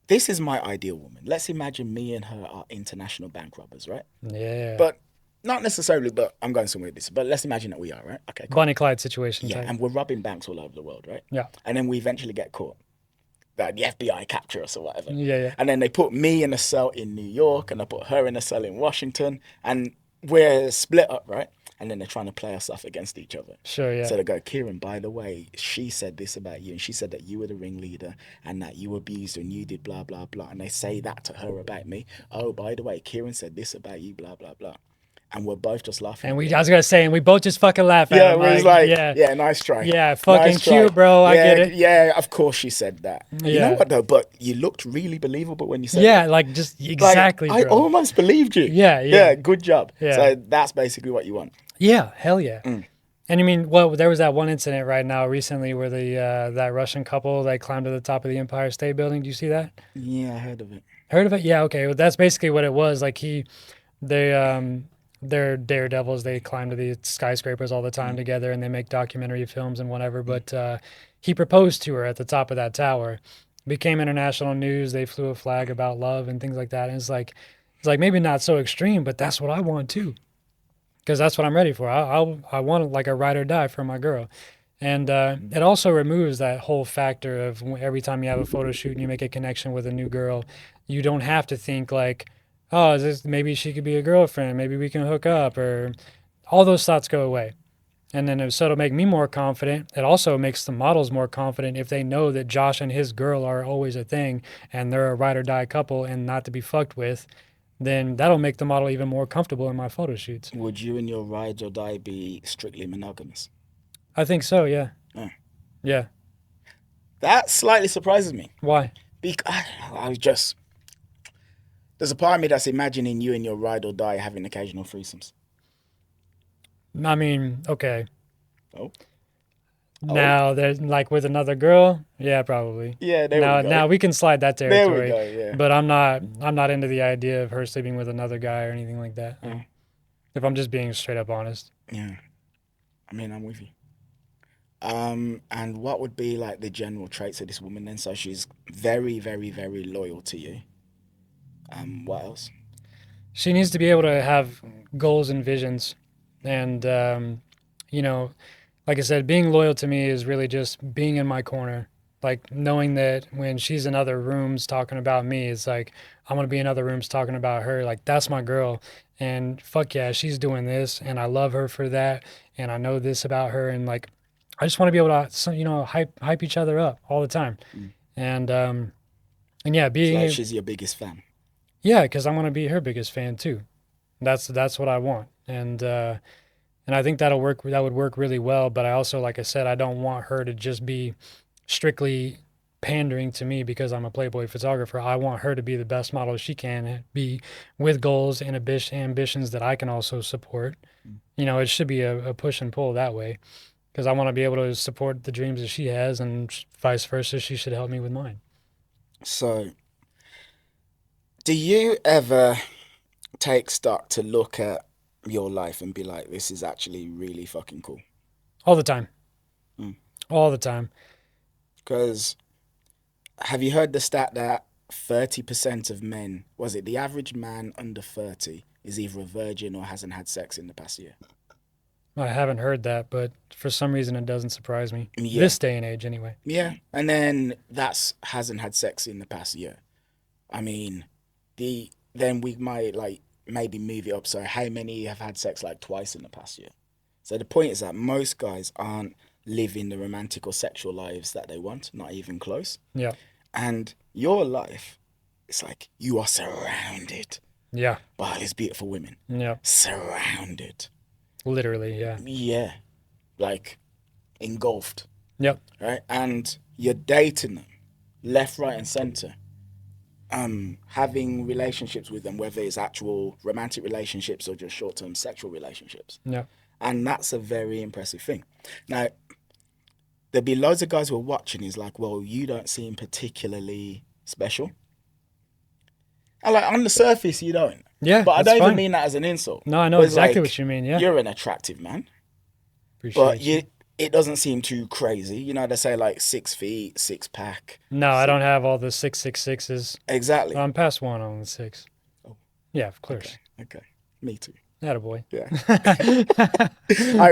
[SPEAKER 2] this is my ideal woman. Let's imagine me and her are international bank robbers, right?
[SPEAKER 1] Yeah.
[SPEAKER 2] But not necessarily, but I'm going somewhere with this. But let's imagine that we are, right? Okay, cool.
[SPEAKER 1] Bonnie Clyde situation.
[SPEAKER 2] Yeah,
[SPEAKER 1] type.
[SPEAKER 2] and we're robbing banks all over the world, right?
[SPEAKER 1] Yeah.
[SPEAKER 2] And then we eventually get caught. That the FBI capture us or whatever.
[SPEAKER 1] Yeah.
[SPEAKER 2] And then they put me in a cell in New York and I put her in a cell in Washington and we're split up, right? And then they're trying to play us off against each other.
[SPEAKER 1] Sure, yeah.
[SPEAKER 2] So they go, Kieran, by the way, she said this about you and she said that you were the ringleader and that you abused her and you did blah, blah, blah. And they say that to her about me. Oh, by the way, Kieran said this about you, blah, blah, blah. And we're both just laughing.
[SPEAKER 1] And I was gonna say, and we both just fucking laugh at
[SPEAKER 2] yeah,
[SPEAKER 1] him.
[SPEAKER 2] we was like, yeah, nice try.
[SPEAKER 1] Yeah, fucking
[SPEAKER 2] nice
[SPEAKER 1] cute,
[SPEAKER 2] try.
[SPEAKER 1] bro. I
[SPEAKER 2] yeah,
[SPEAKER 1] get it.
[SPEAKER 2] Yeah, of course she said that.
[SPEAKER 1] Yeah.
[SPEAKER 2] You know what though? But you looked really believable when you said it.
[SPEAKER 1] Yeah, like just exactly,
[SPEAKER 2] like,
[SPEAKER 1] bro.
[SPEAKER 2] I almost believed you.
[SPEAKER 1] Yeah.
[SPEAKER 2] Good job.
[SPEAKER 1] Yeah.
[SPEAKER 2] So that's basically what you want.
[SPEAKER 1] Yeah, hell yeah. And I mean, well, there was that one incident right now recently where that Russian couple, they climbed to the top of the Empire State Building. Do you see that?
[SPEAKER 2] Yeah, I heard of it.
[SPEAKER 1] Heard of it? Yeah, okay. Well, that's basically what it was. Like they're daredevils. They climb to the skyscrapers all the time together and they make documentary films and whatever. But he proposed to her at the top of that tower. Became international news. They flew a flag about love and things like that. And it's like maybe not so extreme, but that's what I want too. Because that's what I'm ready for. I want like a ride or die for my girl. And it also removes that whole factor of every time you have a photo shoot and you make a connection with a new girl, you don't have to think like, oh, maybe she could be a girlfriend, maybe we can hook up, or all those thoughts go away. And then so it'll make me more confident. It also makes the models more confident if they know that Josh and his girl are always a thing and they're a ride or die couple and not to be fucked with. Then that'll make the model even more comfortable in my photo shoots.
[SPEAKER 2] Would you and your ride or die be strictly monogamous?
[SPEAKER 1] I think so, yeah.
[SPEAKER 2] Oh.
[SPEAKER 1] Yeah.
[SPEAKER 2] That slightly surprises me.
[SPEAKER 1] Why?
[SPEAKER 2] Because there's a part of me that's imagining you and your ride or die having occasional threesomes.
[SPEAKER 1] I mean, okay.
[SPEAKER 2] Oh.
[SPEAKER 1] Now there's like with another girl, yeah, probably.
[SPEAKER 2] Yeah, there we go.
[SPEAKER 1] Now we can slide that territory.
[SPEAKER 2] There we go, yeah.
[SPEAKER 1] But I'm not into the idea of her sleeping with another guy or anything like that. If I'm just being straight up honest.
[SPEAKER 2] Yeah. I mean, I'm with you. And what would be like the general traits of this woman then? So she's very, very, very loyal to you. What else?
[SPEAKER 1] She needs to be able to have goals and visions. And, like I said, being loyal to me is really just being in my corner. Like knowing that when she's in other rooms talking about me, it's like, I'm going to be in other rooms talking about her. Like, that's my girl. And fuck yeah, she's doing this. And I love her for that. And I know this about her. And like, I just want to be able to, hype each other up all the time. And yeah, being...
[SPEAKER 2] So she's your biggest fan.
[SPEAKER 1] Yeah, because I want to be her biggest fan too. That's what I want. And I think that'll work. That would work really well. But I also, like I said, I don't want her to just be strictly pandering to me because I'm a Playboy photographer. I want her to be the best model she can be with goals and ambitions that I can also support. It should be a push and pull that way because I want to be able to support the dreams that she has and vice versa. She should help me with mine.
[SPEAKER 2] So, do you ever take stock to look at your life and be like, this is actually really fucking cool?
[SPEAKER 1] All the time. All the time.
[SPEAKER 2] Because have you heard the stat that 30% of men, was it the average man under 30, is either a virgin or hasn't had sex in the past year?
[SPEAKER 1] I haven't heard that, but for some reason it doesn't surprise me.
[SPEAKER 2] Yeah.
[SPEAKER 1] This day and age, anyway.
[SPEAKER 2] Yeah, and then that's hasn't had sex in the past year. I mean, then we might like maybe move it up. So how many have had sex like twice in the past year? So the point is that most guys aren't living the romantic or sexual lives that they want, not even close.
[SPEAKER 1] Yeah.
[SPEAKER 2] And your life, it's like you are surrounded.
[SPEAKER 1] Yeah.
[SPEAKER 2] By these beautiful women.
[SPEAKER 1] Yeah.
[SPEAKER 2] Surrounded.
[SPEAKER 1] Literally, yeah.
[SPEAKER 2] Yeah. Like engulfed.
[SPEAKER 1] Yep.
[SPEAKER 2] Right? And you're dating them left, right, and center. Having relationships with them, whether it's actual romantic relationships or just short-term sexual relationships.
[SPEAKER 1] Yeah. And
[SPEAKER 2] that's a very impressive thing. Now, there'll be loads of guys who are watching is like, well, you don't seem particularly special. And like on the surface, you don't.
[SPEAKER 1] Yeah,
[SPEAKER 2] But I
[SPEAKER 1] that's
[SPEAKER 2] don't even
[SPEAKER 1] fine.
[SPEAKER 2] mean that as an insult.
[SPEAKER 1] No, I know
[SPEAKER 2] But it's
[SPEAKER 1] exactly
[SPEAKER 2] like,
[SPEAKER 1] what you mean. Yeah,
[SPEAKER 2] you're an attractive man, but
[SPEAKER 1] appreciate
[SPEAKER 2] you,
[SPEAKER 1] you.
[SPEAKER 2] it doesn't seem too crazy. You know, they say like 6 feet, six pack.
[SPEAKER 1] No, I don't have all the 666s.
[SPEAKER 2] Exactly.
[SPEAKER 1] I'm past one on the six.
[SPEAKER 2] Oh,
[SPEAKER 1] Yeah, of
[SPEAKER 2] okay.
[SPEAKER 1] course.
[SPEAKER 2] Okay. Me too.
[SPEAKER 1] Attaboy.
[SPEAKER 2] Yeah.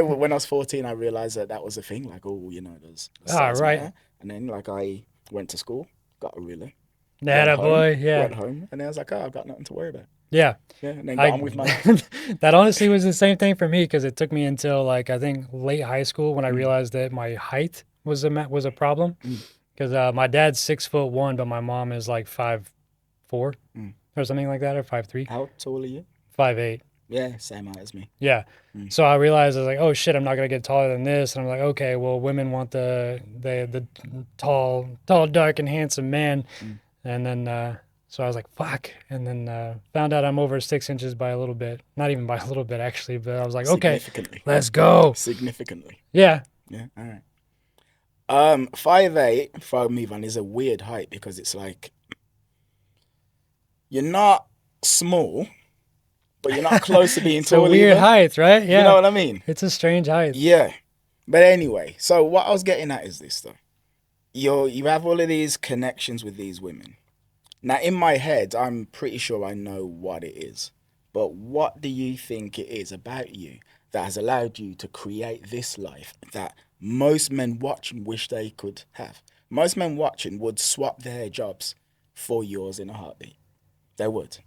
[SPEAKER 2] When I was 14, I realized that was a thing. Like, oh, does size
[SPEAKER 1] Right.
[SPEAKER 2] matter? And then, like, I went to school, got a ruler,
[SPEAKER 1] Attaboy. Yeah.
[SPEAKER 2] went home, and then I was like, oh, I've got nothing to worry about.
[SPEAKER 1] Yeah.
[SPEAKER 2] Yeah, and then got on with my life.
[SPEAKER 1] That honestly was the same thing for me because it took me until like I think late high school when I realized that my height was a problem. Because my dad's 6'1", but my mom is like 5'4" or something like that, or 5'3",
[SPEAKER 2] How tall are you?
[SPEAKER 1] 5'8".
[SPEAKER 2] Yeah, same height as me.
[SPEAKER 1] Yeah. So I realized I was like, oh shit, I'm not gonna get taller than this, and I'm like, okay, well, women want the tall, dark, and handsome man, and then so I was like, fuck, and then found out I'm over 6 inches by a little bit, not even by a little bit actually, but I was like, okay,
[SPEAKER 2] Significantly.
[SPEAKER 1] let's go.
[SPEAKER 2] Significantly.
[SPEAKER 1] Yeah.
[SPEAKER 2] Yeah. All right. 5'8", before I move on, is a weird height because it's like you're not small, but you're not close to being
[SPEAKER 1] It's a
[SPEAKER 2] tall
[SPEAKER 1] weird
[SPEAKER 2] either.
[SPEAKER 1] height, right? Yeah.
[SPEAKER 2] You know what I mean?
[SPEAKER 1] It's a strange height.
[SPEAKER 2] Yeah. But anyway, so what I was getting at is this though. You have all of these connections with these women. Now in my head, I'm pretty sure I know what it is. But what do you think it is about you that has allowed you to create this life that most men watching wish they could have? Most men watching would swap their jobs for yours in a heartbeat. They would.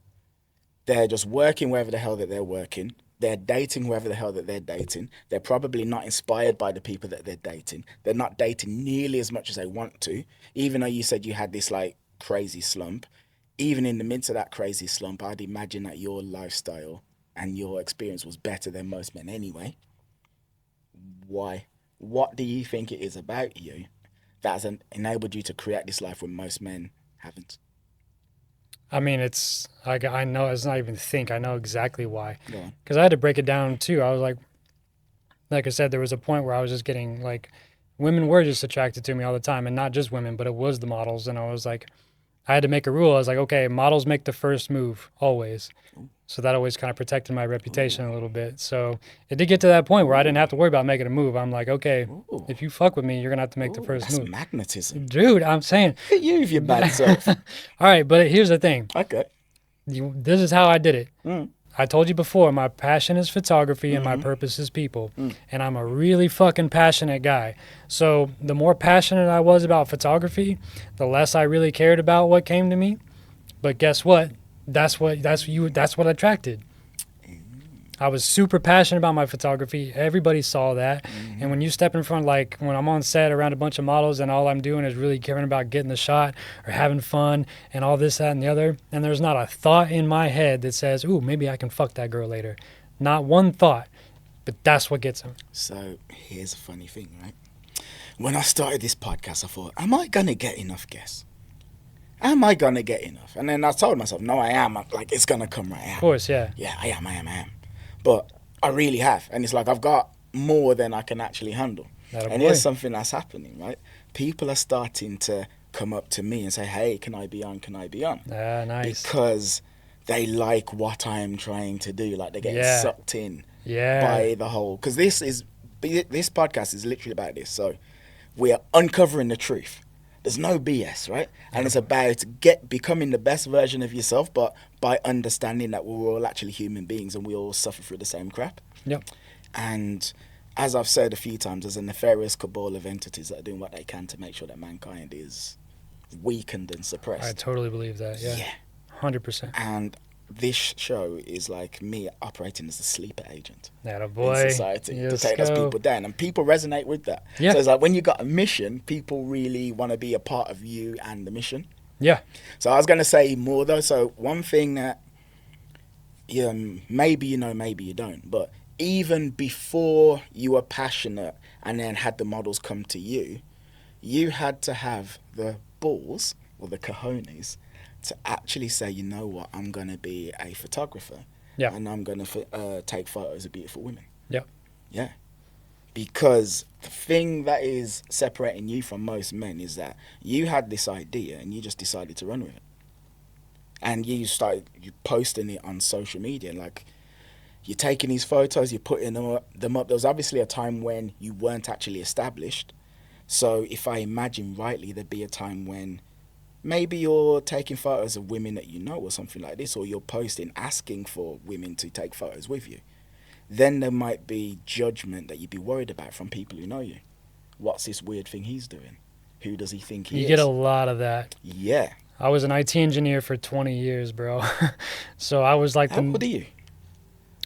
[SPEAKER 2] They're just working wherever the hell that they're working. They're dating whoever the hell that they're dating. They're probably not inspired by the people that they're dating. They're not dating nearly as much as they want to. Even though you said you had this like crazy slump, even in the midst of that crazy slump, I'd imagine that your lifestyle and your experience was better than most men anyway. Why? What do you think it is about you that has enabled you to create this life when most men haven't?
[SPEAKER 1] I mean, it's I know it's not even think. I know exactly why.
[SPEAKER 2] Go on.
[SPEAKER 1] Because I had to break it down too. I was like I said, there was a point where I was just getting like, women were just attracted to me all the time, and not just women, but it was the models. And I was like, I had to make a rule. I was like, okay, models make the first move always. So that always kind of protected my reputation a little bit. So it did get to that point where I didn't have to worry about making a move. I'm like, okay, if you fuck with me, you're gonna have to make the first
[SPEAKER 2] That's
[SPEAKER 1] move.
[SPEAKER 2] magnetism.
[SPEAKER 1] Dude, I'm saying.
[SPEAKER 2] Look at you with your bad self.
[SPEAKER 1] All right, but here's the thing.
[SPEAKER 2] Okay.
[SPEAKER 1] This is how I did it. I told you before, my passion is photography and my purpose is people. And I'm a really fucking passionate guy. So the more passionate I was about photography, the less I really cared about what came to me. But guess what? That's what attracted. I was super passionate about my photography. Everybody saw that. And when you step in front, like when I'm on set around a bunch of models and all I'm doing is really caring about getting the shot or having fun and all this, that, and the other, and there's not a thought in my head that says, ooh, maybe I can fuck that girl later. Not one thought. But that's what gets them.
[SPEAKER 2] So here's a funny thing, right? When I started this podcast, I thought, am I going to get enough guests? Am I going to get enough? And then I told myself, no, I am. Like, it's going to come right out.
[SPEAKER 1] Of course, yeah.
[SPEAKER 2] Yeah, I am. But I really have. And it's like I've got more than I can actually handle. And here's something that's happening, right? People are starting to come up to me and say, hey, can I be on?
[SPEAKER 1] Nice.
[SPEAKER 2] Because they like what I'm trying to do. Like, they're getting sucked in by the whole... Because this podcast is literally about this. So we're uncovering the truth. There's no BS, right? And it's about becoming the best version of yourself, but by understanding that we're all actually human beings and we all suffer through the same crap.
[SPEAKER 1] Yep.
[SPEAKER 2] And as I've said a few times, there's a nefarious cabal of entities that are doing what they can to make sure that mankind is weakened and suppressed.
[SPEAKER 1] I totally believe that, yeah. 100%.
[SPEAKER 2] And this show is like me operating as a sleeper agent in
[SPEAKER 1] Boy.
[SPEAKER 2] society to
[SPEAKER 1] Yes,
[SPEAKER 2] take those people down. And people resonate with that.
[SPEAKER 1] Yeah.
[SPEAKER 2] So it's like when you got a mission, people really want to be a part of you and the mission.
[SPEAKER 1] Yeah.
[SPEAKER 2] So I was going to say more though. So one thing that maybe you know, maybe you don't, but even before you were passionate and then had the models come to you, you had to have the balls or the cojones to actually say, you know what, I'm going to be a photographer.
[SPEAKER 1] Yeah.
[SPEAKER 2] And I'm going to take photos of beautiful women.
[SPEAKER 1] Yep.
[SPEAKER 2] Yeah. Because the thing that is separating you from most men is that you had this idea and you just decided to run with it. and you posting it on social media, like you're taking these photos, you're putting them up. There was obviously a time when you weren't actually established. So if I imagine rightly, there'd be a time when maybe you're taking photos of women that you know or something like this, or you're posting asking for women to take photos with you. Then there might be judgment that you'd be worried about from people who know you. What's this weird thing he's doing? Who does he think he is?
[SPEAKER 1] You get a lot of that.
[SPEAKER 2] Yeah.
[SPEAKER 1] I was an IT engineer for 20 years, bro. So I was like...
[SPEAKER 2] How old are you?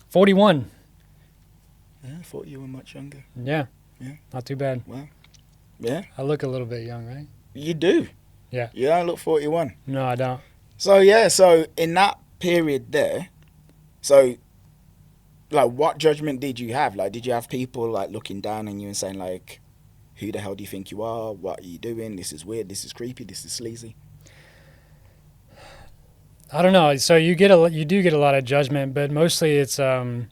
[SPEAKER 1] 41.
[SPEAKER 2] Yeah, I thought you were much younger.
[SPEAKER 1] Yeah.
[SPEAKER 2] Yeah.
[SPEAKER 1] Not too bad.
[SPEAKER 2] Well, yeah.
[SPEAKER 1] I look a little bit young, right?
[SPEAKER 2] You do.
[SPEAKER 1] Yeah.
[SPEAKER 2] You don't look 41.
[SPEAKER 1] No, I don't.
[SPEAKER 2] So, yeah, so in that period there, so, like, what judgment did you have? Like, did you have people, like, looking down on you and saying, like, who the hell do you think you are? What are you doing? This is weird. This is creepy. This is sleazy.
[SPEAKER 1] I don't know. So you do get a lot of judgment, but mostly it's kind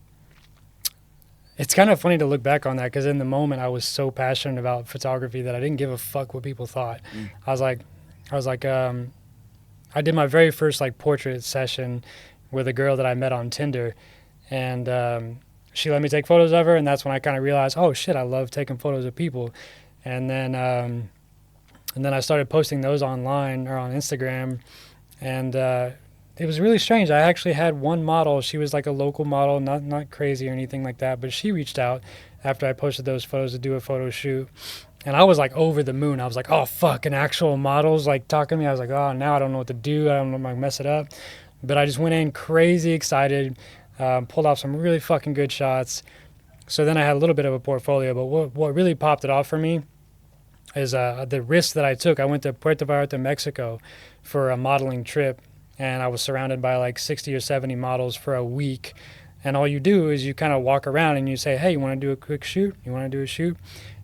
[SPEAKER 1] of funny to look back on that, because in the moment I was so passionate about photography that I didn't give a fuck what people thought. I was like, I did my very first like portrait session with a girl that I met on Tinder, and she let me take photos of her, and that's when I kind of realized, oh shit, I love taking photos of people, and then I started posting those online or on Instagram, and it was really strange. I actually had one model. She was like a local model, not crazy or anything like that, but she reached out after I posted those photos to do a photo shoot. And I was like over the moon. I was like, oh, fuck, an actual model's like talking to me. I was like, oh, now I don't know what to do. I don't know if I can mess it up. But I just went in crazy excited, pulled off some really fucking good shots. So then I had a little bit of a portfolio. But what really popped it off for me is the risk that I took. I went to Puerto Vallarta, Mexico for a modeling trip. And I was surrounded by like 60 or 70 models for a week. And all you do is you kind of walk around and you say, hey, you want to do a quick shoot? You want to do a shoot?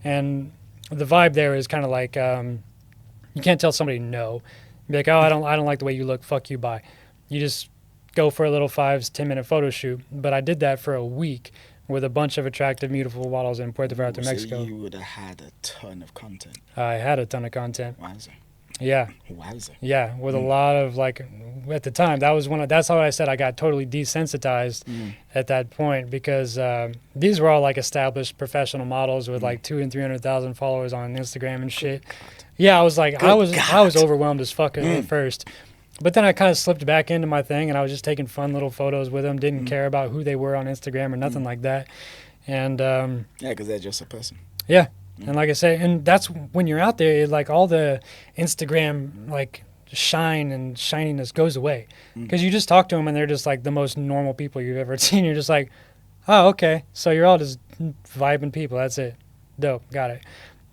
[SPEAKER 1] And the vibe there is kind of like, you can't tell somebody no. Be like, oh, I don't like the way you look. Fuck you, bye. You just go for a little 5-10 minute photo shoot. But I did that for a week with a bunch of attractive, beautiful models in Puerto Vallarta, Mexico.
[SPEAKER 2] So you would have had a ton of content.
[SPEAKER 1] I had a ton of content.
[SPEAKER 2] Wowza.
[SPEAKER 1] Yeah.
[SPEAKER 2] Wowza.
[SPEAKER 1] Yeah, with a lot of like, at the time, that's how I said I got totally desensitized at that point, because these were all like established professional models with like 200,000 and 300,000 followers on Instagram and shit. Yeah, I was like, I was overwhelmed as fuck at first. But then I kind of slipped back into my thing, and I was just taking fun little photos with them, didn't care about who they were on Instagram or nothing like that. And
[SPEAKER 2] yeah, because they're just a person.
[SPEAKER 1] Yeah. And like I say, and that's when you're out there, like all the Instagram like shine and shininess goes away, because you just talk to them and they're just like the most normal people you've ever seen. You're just like, oh, okay, so you're all just vibing people. That's it. Dope. Got it.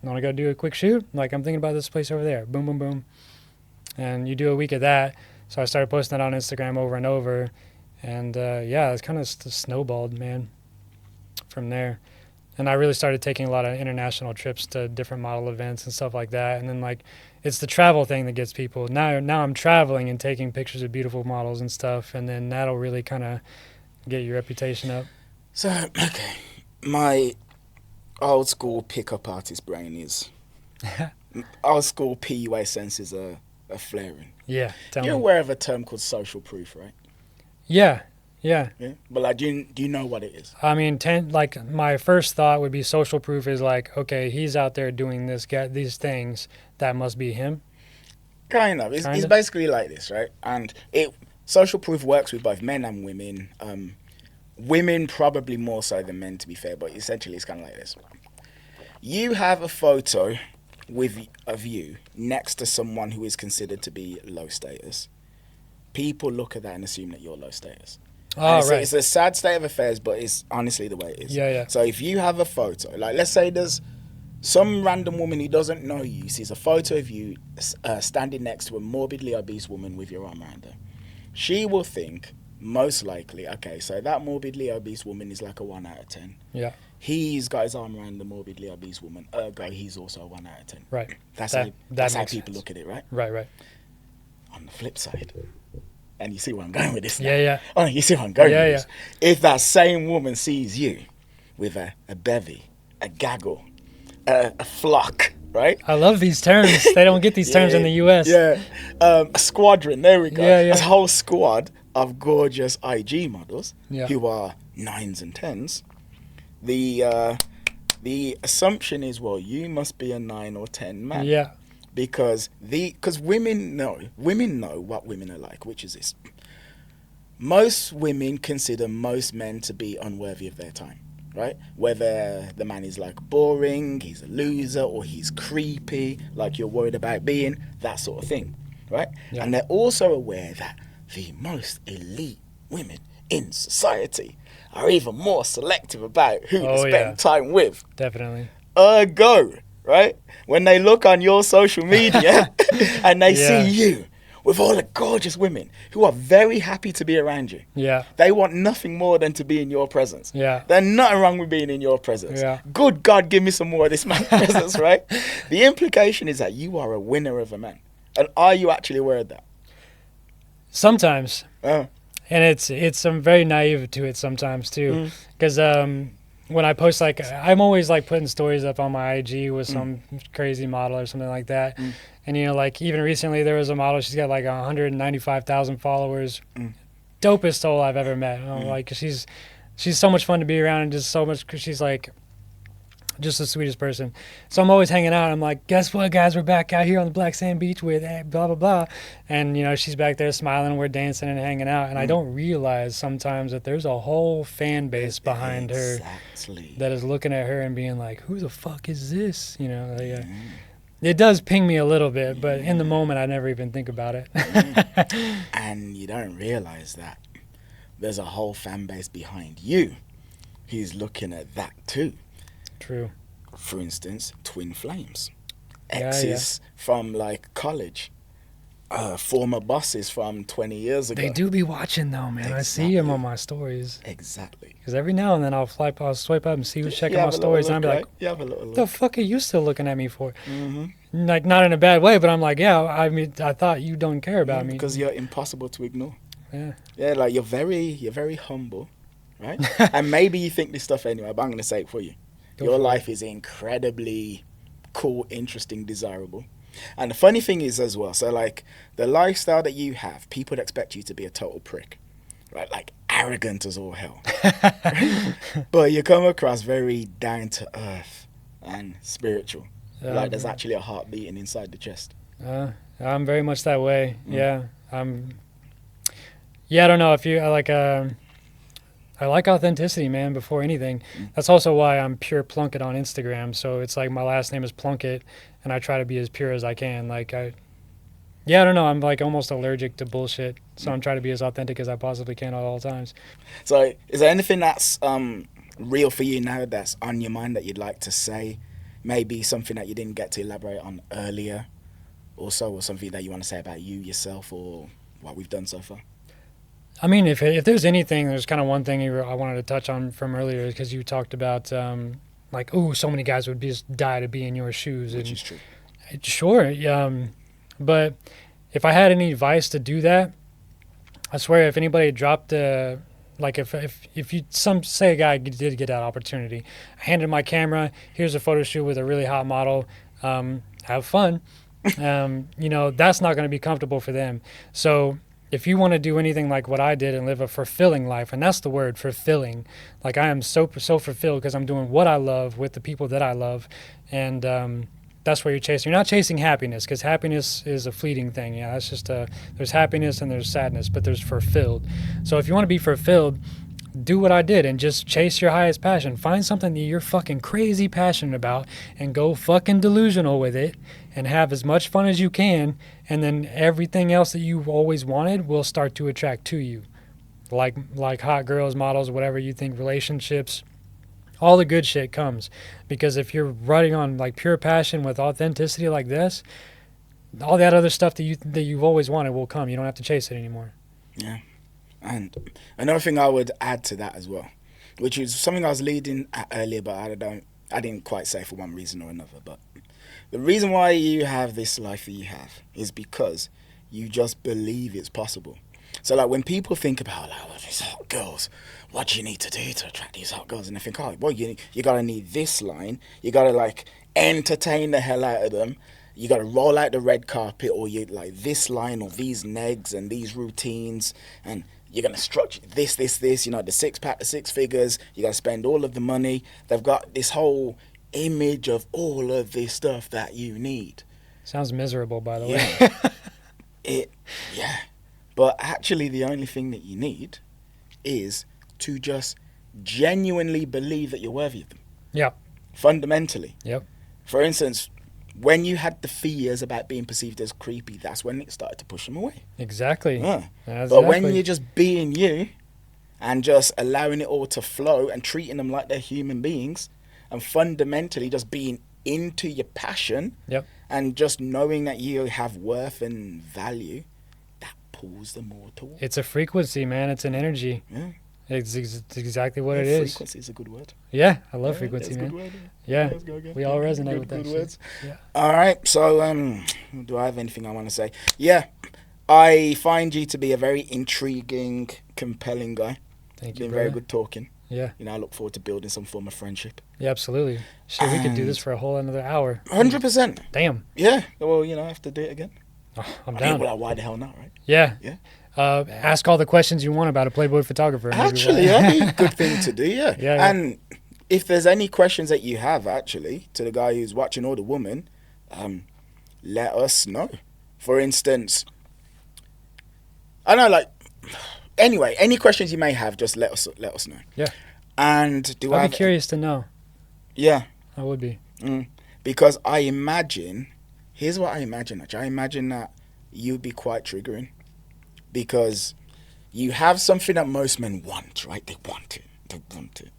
[SPEAKER 1] You want to go do a quick shoot? Like, I'm thinking about this place over there. Boom, boom, boom. And you do a week of that. So I started posting that on Instagram over and over. And yeah, it's kind of snowballed, man, from there. And I really started taking a lot of international trips to different model events and stuff like that. And then, like, it's the travel thing that gets people. Now I'm traveling and taking pictures of beautiful models and stuff, and then that'll really kind of get your reputation up.
[SPEAKER 2] So, okay, my old school pickup artist brain is... old school PUA senses are flaring.
[SPEAKER 1] Yeah, tell me.
[SPEAKER 2] You're aware of a term called social proof, right?
[SPEAKER 1] Yeah.
[SPEAKER 2] But like, do you know what it is?
[SPEAKER 1] I mean, like my first thought would be social proof is like, okay, he's out there doing these things, that must be him.
[SPEAKER 2] Kind of. It's basically like this, right? And social proof works with both men and women. Women probably more so than men, to be fair, but essentially it's kind of like this. You have a photo of you next to someone who is considered to be low status. People look at that and assume that you're low status.
[SPEAKER 1] Oh, right.
[SPEAKER 2] It's a sad state of affairs, but it's honestly the way it is.
[SPEAKER 1] Yeah. So
[SPEAKER 2] if you have a photo, like let's say there's some random woman who doesn't know you, sees a photo of you standing next to a morbidly obese woman with your arm around her. She will think, most likely, okay, so that morbidly obese woman is like a 1 out of 10.
[SPEAKER 1] Yeah.
[SPEAKER 2] He's got his arm around the morbidly obese woman, ergo he's also a 1 out of 10.
[SPEAKER 1] Right.
[SPEAKER 2] That's how people look at it, right?
[SPEAKER 1] Right.
[SPEAKER 2] On the flip side... And you see where I'm going with this now.
[SPEAKER 1] Yeah.
[SPEAKER 2] Oh, you see where I'm going with this. If that same woman sees you with a bevy, a gaggle, a flock right?
[SPEAKER 1] I love these terms. They don't get these terms in the US.
[SPEAKER 2] Yeah. A squadron, there we go.
[SPEAKER 1] Yeah, yeah.
[SPEAKER 2] A whole squad of gorgeous IG models
[SPEAKER 1] Yeah.
[SPEAKER 2] who are 9s and 10s. The assumption is, well, you must be a 9 or 10 man.
[SPEAKER 1] Yeah.
[SPEAKER 2] Because women know what women are like, which is this. Most women consider most men to be unworthy of their time, right? Whether the man is like boring, he's a loser, or he's creepy, like you're worried about being, that sort of thing, right?
[SPEAKER 1] Yeah.
[SPEAKER 2] And they're also aware that the most elite women in society are even more selective about who to spend time with.
[SPEAKER 1] Definitely.
[SPEAKER 2] Ergo, right? When they look on your social media and they see you with all the gorgeous women who are very happy to be around you.
[SPEAKER 1] Yeah.
[SPEAKER 2] They want nothing more than to be in your presence.
[SPEAKER 1] Yeah.
[SPEAKER 2] There's nothing wrong with being in your presence.
[SPEAKER 1] Yeah.
[SPEAKER 2] Good God, give me some more of this man's presence, right? The implication is that you are a winner of a man. And are you actually aware of that?
[SPEAKER 1] Sometimes.
[SPEAKER 2] Oh.
[SPEAKER 1] And it's I'm very naive to it sometimes too, because when I post, like, I'm always like putting stories up on my IG with some crazy model or something like that, and you know, like even recently there was a model, she's got like 195,000 followers, dopest soul I've ever met. Like she's so much fun to be around, and just so much, she's like just the sweetest person. So I'm always hanging out. I'm like, guess what, guys? We're back out here on the black sand beach with blah, blah, blah. And, you know, she's back there smiling, and we're dancing and hanging out. And I don't realize sometimes that there's a whole fan base behind her that is looking at her and being like, who the fuck is this? You know, like, it does ping me a little bit, but in the moment, I never even think about it.
[SPEAKER 2] And you don't realize that there's a whole fan base behind you who's looking at that too.
[SPEAKER 1] True.
[SPEAKER 2] For instance, twin flames, exes from like college, former bosses from 20 years ago.
[SPEAKER 1] They do be watching though, man. Exactly. I see them on my stories.
[SPEAKER 2] Exactly.
[SPEAKER 1] Because every now and then I'll swipe up and see who's checking my stories, and I'll be like, "What the fuck are you still looking at me for?" Like, not in a bad way, but I'm like, yeah. I mean, I thought you don't care about me
[SPEAKER 2] because you're impossible to ignore.
[SPEAKER 1] Yeah.
[SPEAKER 2] Yeah, like you're very humble, right? And maybe you think this stuff anyway, but I'm gonna say it for you. Your life is incredibly cool, interesting, desirable. And the funny thing is as well, so like the lifestyle that you have, people expect you to be a total prick, right? Like arrogant as all hell. But you come across very down to earth and spiritual. Like there's actually a heart beating inside the chest.
[SPEAKER 1] I'm very much that way. Yeah. I don't know if you I like authenticity, man, before anything. That's also why I'm pure Plunkett on Instagram. So it's like my last name is Plunkett, and I try to be as pure as I can. Like I don't know. I'm like almost allergic to bullshit. So I'm trying to be as authentic as I possibly can at all times.
[SPEAKER 2] So is there anything that's real for you now that's on your mind that you'd like to say? Maybe something that you didn't get to elaborate on earlier also, or something that you want to say about you, yourself, or what we've done so far?
[SPEAKER 1] I mean, if there's anything, there's kind of one thing I wanted to touch on from earlier, because you talked about like, oh, so many guys would just die to be in your shoes.
[SPEAKER 2] Which is true.
[SPEAKER 1] Sure. But if I had any advice to do that, I swear, if anybody dropped like if you say a guy did get that opportunity, I handed my camera, here's a photo shoot with a really hot model, have fun. You know, that's not going to be comfortable for them. So if you want to do anything like what I did and live a fulfilling life, and that's the word, fulfilling, like I am so fulfilled because I'm doing what I love with the people that I love, and that's what you're chasing. You're not chasing happiness, because happiness is a fleeting thing. Yeah, that's just there's happiness and there's sadness, but there's fulfilled. So if you want to be fulfilled, do what I did and just chase your highest passion. Find something that you're fucking crazy passionate about and go fucking delusional with it and have as much fun as you can, and then everything else that you've always wanted will start to attract to you. Like hot girls, models, whatever you think, relationships, all the good shit comes. Because if you're running on like pure passion with authenticity like this, all that other stuff that you've always wanted will come. You don't have to chase it anymore.
[SPEAKER 2] Yeah. And another thing I would add to that as well, which is something I was leading at earlier, but I didn't quite say for one reason or another. But the reason why you have this life that you have is because you just believe it's possible. So like when people think about like, oh, these hot girls, what do you need to do to attract these hot girls? And they think, oh, well, you gotta need this line. You gotta like entertain the hell out of them. You gotta roll out the red carpet, or you like this line or these negs and these routines, and you're gonna structure this. You know, the six pack, the six figures. You gotta spend all of the money. They've got this whole image of all of this stuff that you need.
[SPEAKER 1] Sounds miserable, by the way.
[SPEAKER 2] Yeah. But actually, the only thing that you need is to just genuinely believe that you're worthy of them.
[SPEAKER 1] Yeah.
[SPEAKER 2] Fundamentally.
[SPEAKER 1] Yep.
[SPEAKER 2] For instance, when you had the fears about being perceived as creepy, that's when it started to push them away.
[SPEAKER 1] Exactly.
[SPEAKER 2] Yeah.
[SPEAKER 1] Exactly.
[SPEAKER 2] But when you're just being you and just allowing it all to flow and treating them like they're human beings and fundamentally just being into your passion,
[SPEAKER 1] yep,
[SPEAKER 2] and just knowing that you have worth and value, that pulls them more towards.
[SPEAKER 1] It's a frequency, man. It's an energy.
[SPEAKER 2] Yeah.
[SPEAKER 1] It's exactly what it is.
[SPEAKER 2] Frequency is a good word.
[SPEAKER 1] Yeah, I love frequency, man.
[SPEAKER 2] Good word,
[SPEAKER 1] yeah,
[SPEAKER 2] let's go again.
[SPEAKER 1] We all resonate with that
[SPEAKER 2] good words.
[SPEAKER 1] Shit. Yeah.
[SPEAKER 2] All right, so do I have anything I want to say? Yeah, I find you to be a very intriguing, compelling guy.
[SPEAKER 1] Thank you,
[SPEAKER 2] been
[SPEAKER 1] brother.
[SPEAKER 2] very good talking.
[SPEAKER 1] Yeah.
[SPEAKER 2] You know, I look forward to building some form of friendship.
[SPEAKER 1] Yeah, absolutely. Shit, we could do this for a whole another hour.
[SPEAKER 2] 100%.
[SPEAKER 1] Damn.
[SPEAKER 2] Yeah. Well, you know, I have to do it again.
[SPEAKER 1] Oh, I'm down.
[SPEAKER 2] Well, why the hell not, right?
[SPEAKER 1] Yeah.
[SPEAKER 2] Yeah.
[SPEAKER 1] Ask all the questions you want about a Playboy photographer.
[SPEAKER 2] Actually, that'd be a good thing to do, yeah.
[SPEAKER 1] Yeah.
[SPEAKER 2] And if there's any questions that you have, actually, to the guy who's watching or the woman, let us know. For instance, I know, like, anyway, any questions you may have, just let us know.
[SPEAKER 1] Yeah.
[SPEAKER 2] And
[SPEAKER 1] I'd be curious to know.
[SPEAKER 2] Yeah.
[SPEAKER 1] I would be.
[SPEAKER 2] Because I imagine, here's what I imagine, actually. I imagine that you'd be quite triggering. Because you have something that most men want, right? They want it.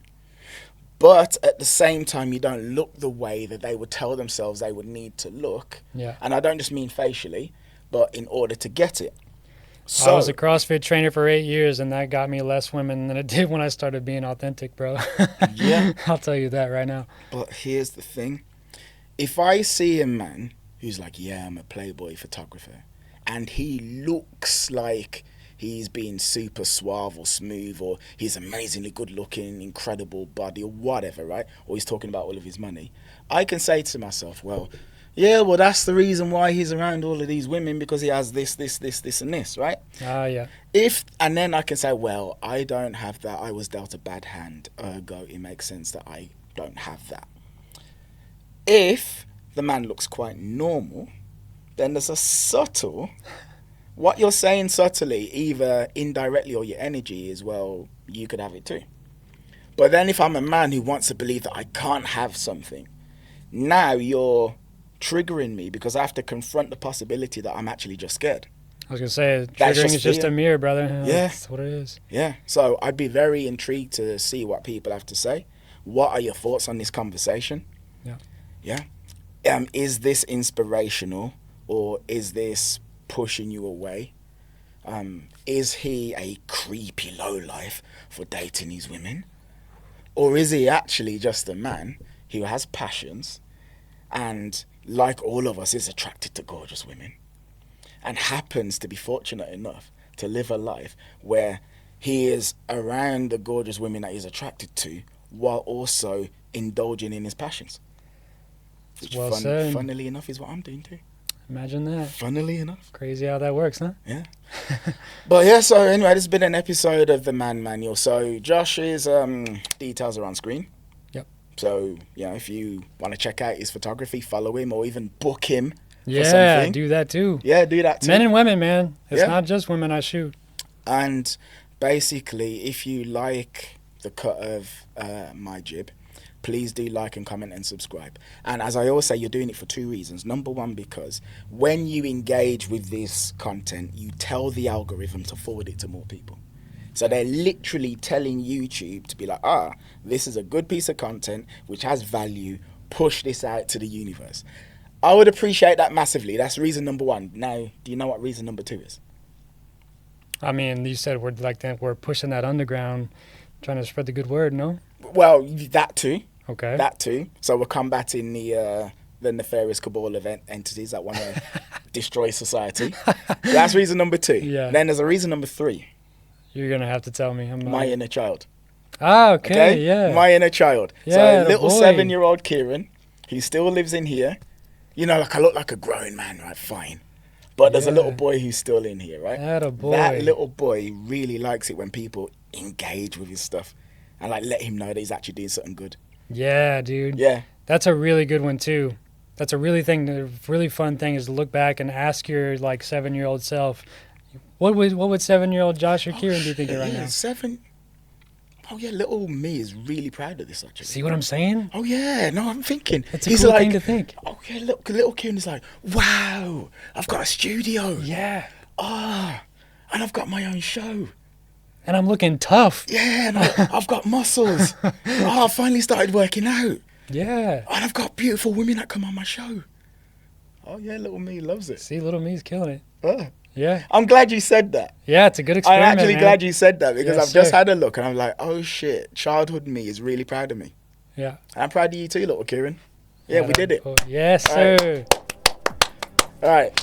[SPEAKER 2] But at the same time, you don't look the way that they would tell themselves they would need to look.
[SPEAKER 1] Yeah.
[SPEAKER 2] And I don't just mean facially, but in order to get it. So,
[SPEAKER 1] I was a CrossFit trainer for 8 years, and that got me less women than it did when I started being authentic, bro.
[SPEAKER 2] Yeah.
[SPEAKER 1] I'll tell you that right now.
[SPEAKER 2] But here's the thing. If I see a man who's like, yeah, I'm a Playboy photographer, and he looks like he's being super suave or smooth, or he's amazingly good looking, incredible body, or whatever, right? Or he's talking about all of his money, I can say to myself, well, yeah, well, that's the reason why he's around all of these women, because he has this, and this, right?
[SPEAKER 1] Yeah.
[SPEAKER 2] And then I can say, well, I don't have that. I was dealt a bad hand, ergo it makes sense that I don't have that. If the man looks quite normal, then there's a subtle, what you're saying subtly, either indirectly or your energy is, well, you could have it too. But then if I'm a man who wants to believe that I can't have something, now you're triggering me because I have to confront the possibility that I'm actually just scared.
[SPEAKER 1] I was going to say, triggering is just a mirror, brother.
[SPEAKER 2] Yeah.
[SPEAKER 1] That's what it is.
[SPEAKER 2] Yeah. So I'd be very intrigued to see what people have to say. What are your thoughts on this conversation?
[SPEAKER 1] Yeah.
[SPEAKER 2] Yeah. Is this inspirational, or is this pushing you away? Is he a creepy lowlife for dating these women? Or is he actually just a man who has passions and, like all of us, is attracted to gorgeous women and happens to be fortunate enough to live a life where he is around the gorgeous women that he's attracted to while also indulging in his passions? Which,
[SPEAKER 1] well said.
[SPEAKER 2] funnily enough, is what I'm doing too.
[SPEAKER 1] Imagine that.
[SPEAKER 2] Funnily enough.
[SPEAKER 1] Crazy how that works, huh?
[SPEAKER 2] Yeah. But yeah, so anyway, this has been an episode of the Man Manual. So Josh's details are on screen.
[SPEAKER 1] Yep.
[SPEAKER 2] So, you know, if you want to check out his photography, follow him, or even book him
[SPEAKER 1] for
[SPEAKER 2] something.
[SPEAKER 1] Do that too.
[SPEAKER 2] Yeah, do that too.
[SPEAKER 1] Men and women, man. It's not just women I shoot.
[SPEAKER 2] And basically, if you like the cut of my jib, please do like and comment and subscribe. And as I always say, you're doing it for two reasons. Number one, because when you engage with this content, you tell the algorithm to forward it to more people. So they're literally telling YouTube to be like, this is a good piece of content which has value. Push this out to the universe. I would appreciate that massively. That's reason number one. Now, do you know what reason number two is?
[SPEAKER 1] I mean, you said we're pushing that underground, trying to spread the good word, no?
[SPEAKER 2] Well, that too.
[SPEAKER 1] Okay.
[SPEAKER 2] That too. So we're combating the the nefarious cabal of entities that want to destroy society. So that's reason number 2.
[SPEAKER 1] Yeah.
[SPEAKER 2] Then there's a reason number 3.
[SPEAKER 1] You're gonna have to tell me.
[SPEAKER 2] My inner child.
[SPEAKER 1] Ah, okay, yeah.
[SPEAKER 2] My inner child.
[SPEAKER 1] Yeah,
[SPEAKER 2] so
[SPEAKER 1] the
[SPEAKER 2] little
[SPEAKER 1] boy.
[SPEAKER 2] 7-year-old Kieran, he still lives in here. You know, like I look like a grown man, right? Fine. But there's a little boy who's still in here, right?
[SPEAKER 1] Atta boy.
[SPEAKER 2] That little boy really likes it when people engage with his stuff and like let him know that he's actually doing something good.
[SPEAKER 1] Yeah, dude.
[SPEAKER 2] Yeah.
[SPEAKER 1] That's a really good one too. That's a really fun thing is to look back and ask your like 7-year-old self, what would 7-year-old Josh or Kieran be thinking right now?
[SPEAKER 2] 7. Oh yeah, little me is really proud of this actually.
[SPEAKER 1] See what I'm saying?
[SPEAKER 2] Oh yeah, no, I'm thinking.
[SPEAKER 1] It's a cool thing to think.
[SPEAKER 2] Oh yeah, look, little Kieran is like, wow, I've got a studio.
[SPEAKER 1] Yeah.
[SPEAKER 2] And I've got my own show.
[SPEAKER 1] And I'm looking tough.
[SPEAKER 2] Yeah, and I've got muscles. I finally started working out.
[SPEAKER 1] Yeah.
[SPEAKER 2] And I've got beautiful women that come on my show. Oh yeah, little me loves it.
[SPEAKER 1] See, little me's killing it. Yeah.
[SPEAKER 2] I'm glad you said that.
[SPEAKER 1] Yeah, it's a good experiment.
[SPEAKER 2] I'm actually glad you said that because
[SPEAKER 1] Yes,
[SPEAKER 2] I've just
[SPEAKER 1] sir.
[SPEAKER 2] had a look and I'm like, oh shit, childhood me is really proud of me.
[SPEAKER 1] Yeah.
[SPEAKER 2] I'm proud of you too, little Kieran. Yeah, we did it.
[SPEAKER 1] Yes,
[SPEAKER 2] All right.
[SPEAKER 1] sir.
[SPEAKER 2] All right.